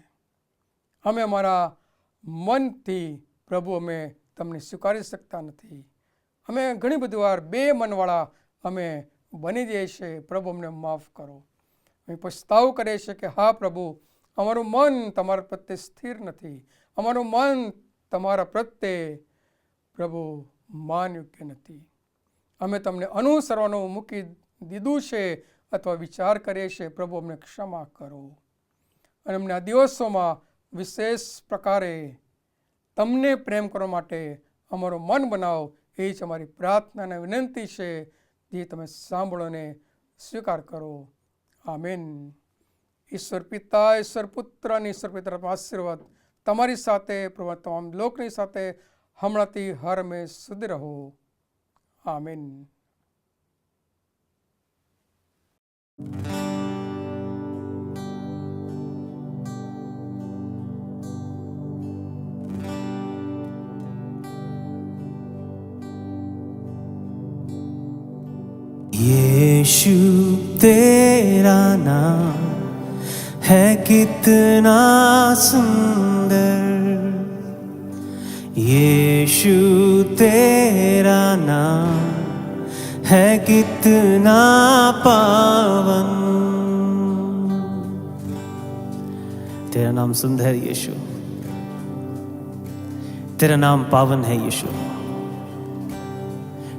અમે અમારા મનથી પ્રભુ અમે તમને સ્વીકારી શકતા નથી. અમે ઘણી બધી વાર બે મનવાળા અમે બની જઈએ છીએ. પ્રભુ અમને માફ કરો. અમે પસ્તાવ કરીએ છીએ કે હા પ્રભુ, અમારું મન તમારા પ્રત્યે સ્થિર નથી, અમારું મન તમારા પ્રત્યે પ્રભુ માન યોગ્ય નથી. અમે તમને અનુસરવાનું મૂકી દીધું છે અથવા વિચાર કરીએ છીએ. પ્રભુ અમને ક્ષમા કરો અને અમને આ દિવસોમાં વિશેષ પ્રકારે તમને પ્રેમ કરવા માટે અમારું મન બનાવો. એ જ અમારી પ્રાર્થના અને વિનંતી છે, જે તમે સાંભળો અને સ્વીકાર કરો. આમેન. ઈશ્વર પિતા, ઈશ્વર પુત્ર અને ઈશ્વર પિતાનો આશીર્વાદ તમારી સાથે, પ્રભુ તમામ લોકની સાથે હમણાંથી હર હંમેશ સુધી રહો. આમેન. यीशु तेरा नाम है कितना सुंदर, यीशु तेरा नाम है कितना पावन. तेरा नाम सुंदर है यीशु, तेरा नाम पावन है यीशु,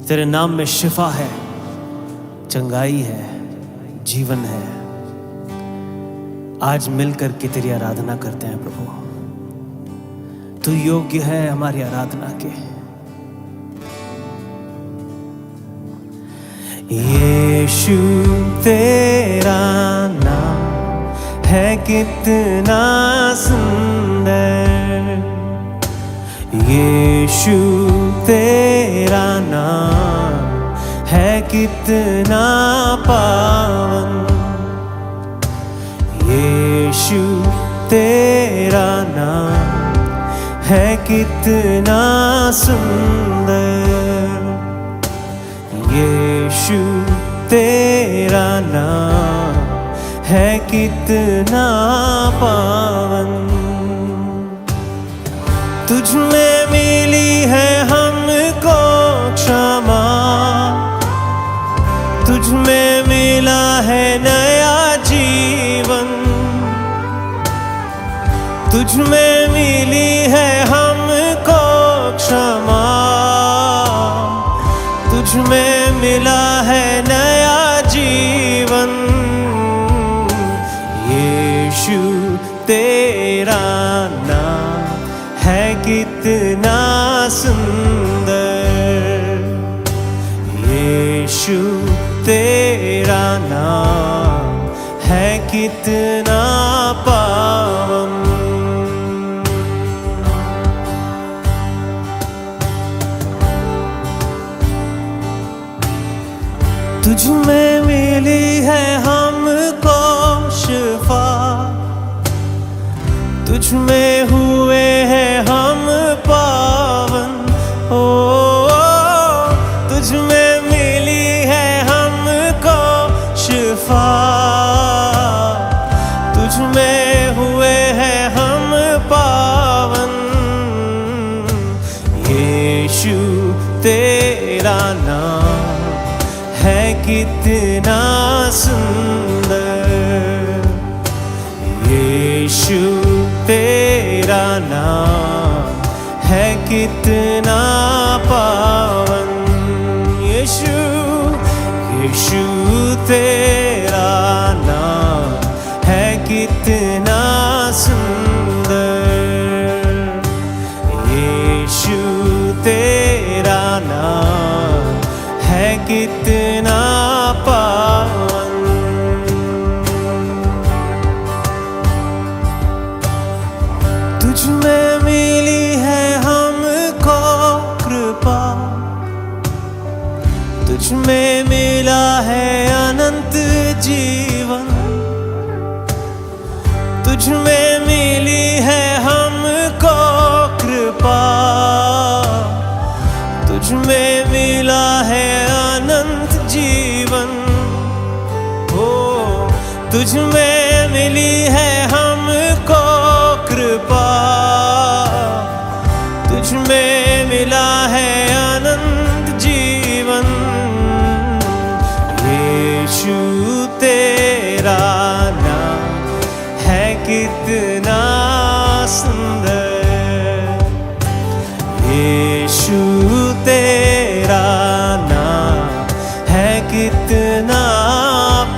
तेरे नाम में शिफा है, चंगाई है, जीवन है। आज मिलकर के तेरी आराधना करते हैं प्रभु। तू योग्य है हमारी आराधना के। यीशु तेरा नाम है कितना सुंदर, यीशु तेरा नाम है कितना पावन, यीशु तेरा नाम है कितना सुंदर, यीशु तेरा नाम है कितना पावन। तुझ में मिली है हमको क्षमा, तुझ में मिला है नया जीवन, तुझ में मिली है हमको क्षमा, तुझ में मिला है नया जीवन, यीशु तेरा नाम है कितना सुंदर, यीशु तेरा नाम है कितना पावन। तुझ में मिली है हमको शिफा, तुझ में हुए हैं हम पावन, ओ तुझ में मिली है हमको शिफा, तुझ में हुए हैं हम पावन, यीशु तेरा नाम है कितना सुंदर, यीशु तेरा नाम है कितना पावन, यीशु यीशु तेरा नाम है कितना सुंदर, यीशु तेरा नाम है कितना पावन। तुझ में मिली है हमको कृपा, तुझ में मिला है अनंत जीवन, तुझ में मिली है हमको कृपा, तुझ में मिला है अनंत जीवन, हो तुझ में मिली है हमको कृपा, तुझ में मिला है अनंत जीवन, यीशु तेरा नाम है कितना सुंदर, यीशु तेरा नाम है कितना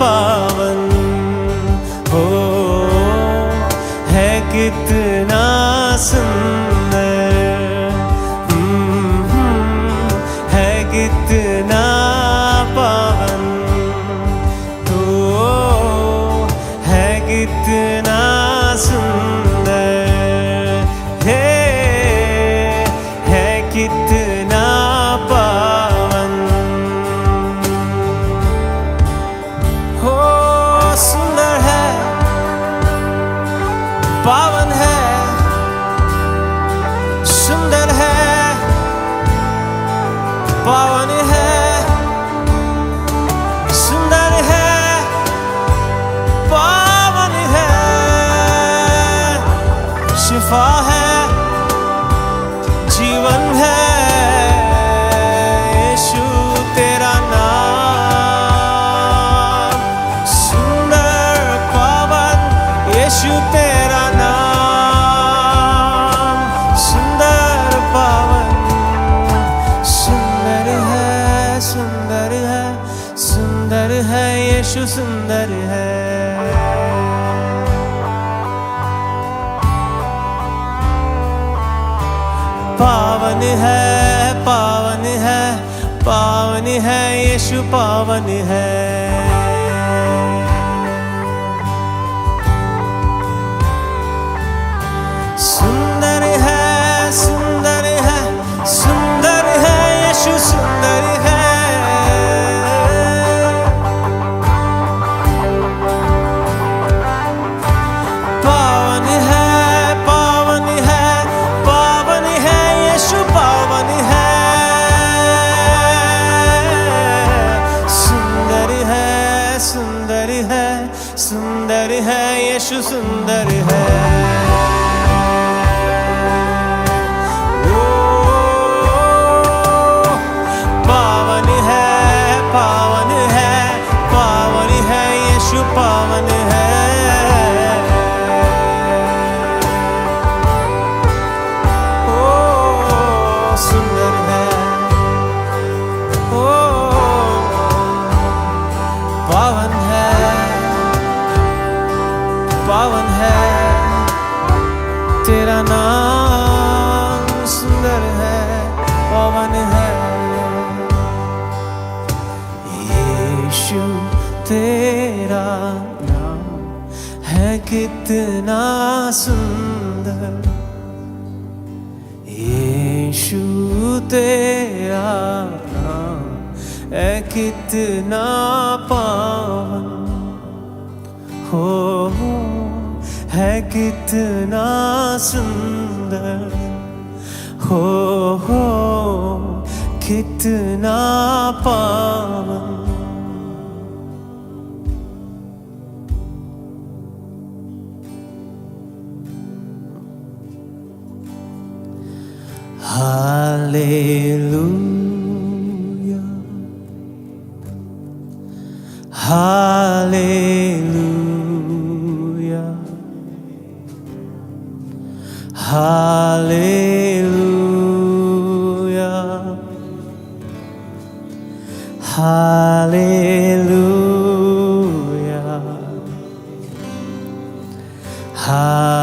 पावन, हो है कितना सुंदर, है कितना पावन, हो है कितना सुंदर, है कितना पावन, हो सुंदर है, पावन है, सुंदर है, पावन है, सुंदर है, पावन है, शिफा है, जीवन है, यीशु तेरा नाम सुंदर पावन, यीशु तेरा नाम सुंदर पावन, सुंदर है, सुंदर है, सुंदर यीशु सुंदर है। पावन है, पावन है, पावन है, यीशु पावन है। सुंदर है, सुंदर है, सुंदर है, यीशु सुंदर है। पावन है, पावन है, पावन है, यीशु पावन है। सुंदर है, सुंदर है, सुंदर है, यीशु सुंदर है। पावन है, पावन है, पावन है, यीशु पावन है। ओ सुंदर है, ओ पावन है, पावन है, तेरा नाम सुंदर है, पावन है। यीशु तेरा नाम है कितना सुंदर, यीशु तेरा नाम है कितना पावन, हो है कितना सुंदर, हो कितना पावन। Hallelujah, Hallelujah, Hallelujah, Hallelujah, Hallelujah,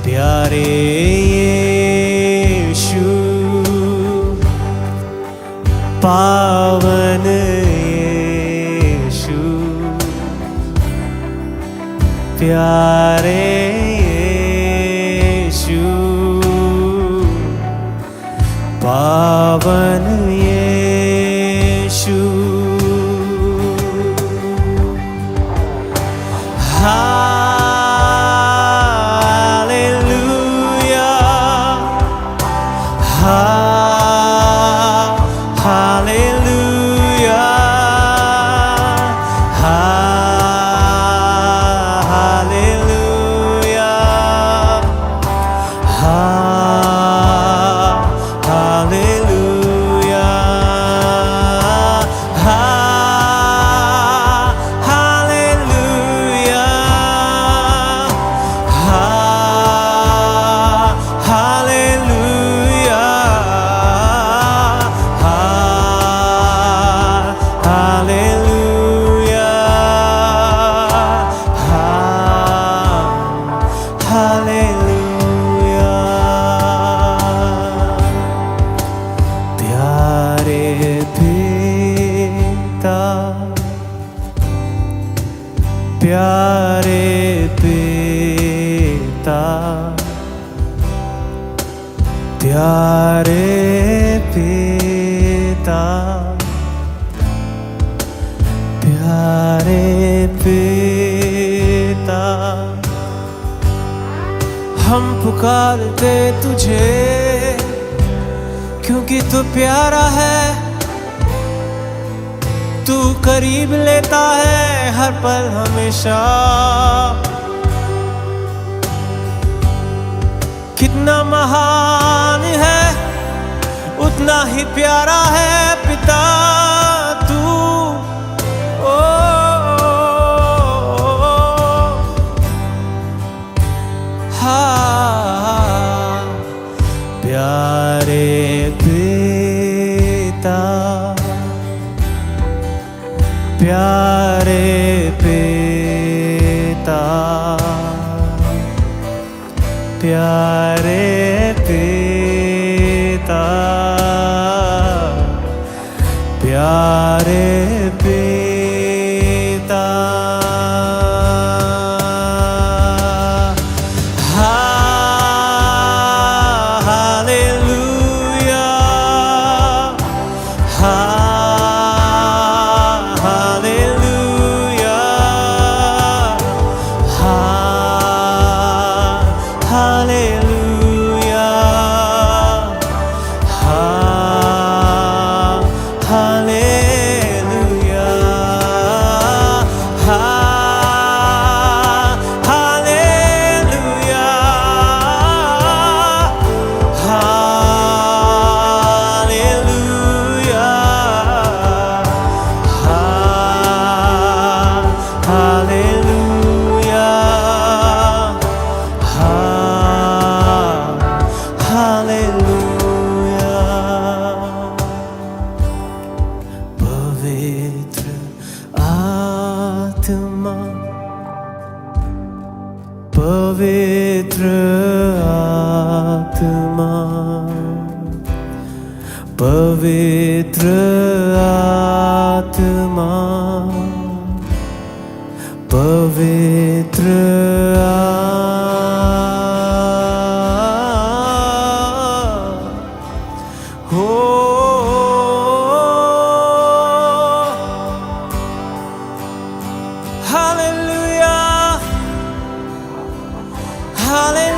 प्यारे यीशु, पावन यीशु, प्यारे यीशु, पावन यीशु। प्यारे पिता, प्यारे पिता, प्यारे पिता, हम पुकारते तुझे क्योंकि तू प्यारा है, तू करीब लेता है हर पल हमेशा। कितना महान है, उतना ही प्यारा है पिता तू। ओ हाँ, प्यारे पिता, प्यारे पिता, प्यारे पिता, प्यारे पिता। Hallelujah, hallelujah, hallelujah, hallelujah, hallelujah, hallelujah, hallelujah, hallelujah. पवित्र आत्मा, पवित्र आत्मा, पवित्र आत्मा, पवित्र हो हालेलुया, हालेलुया,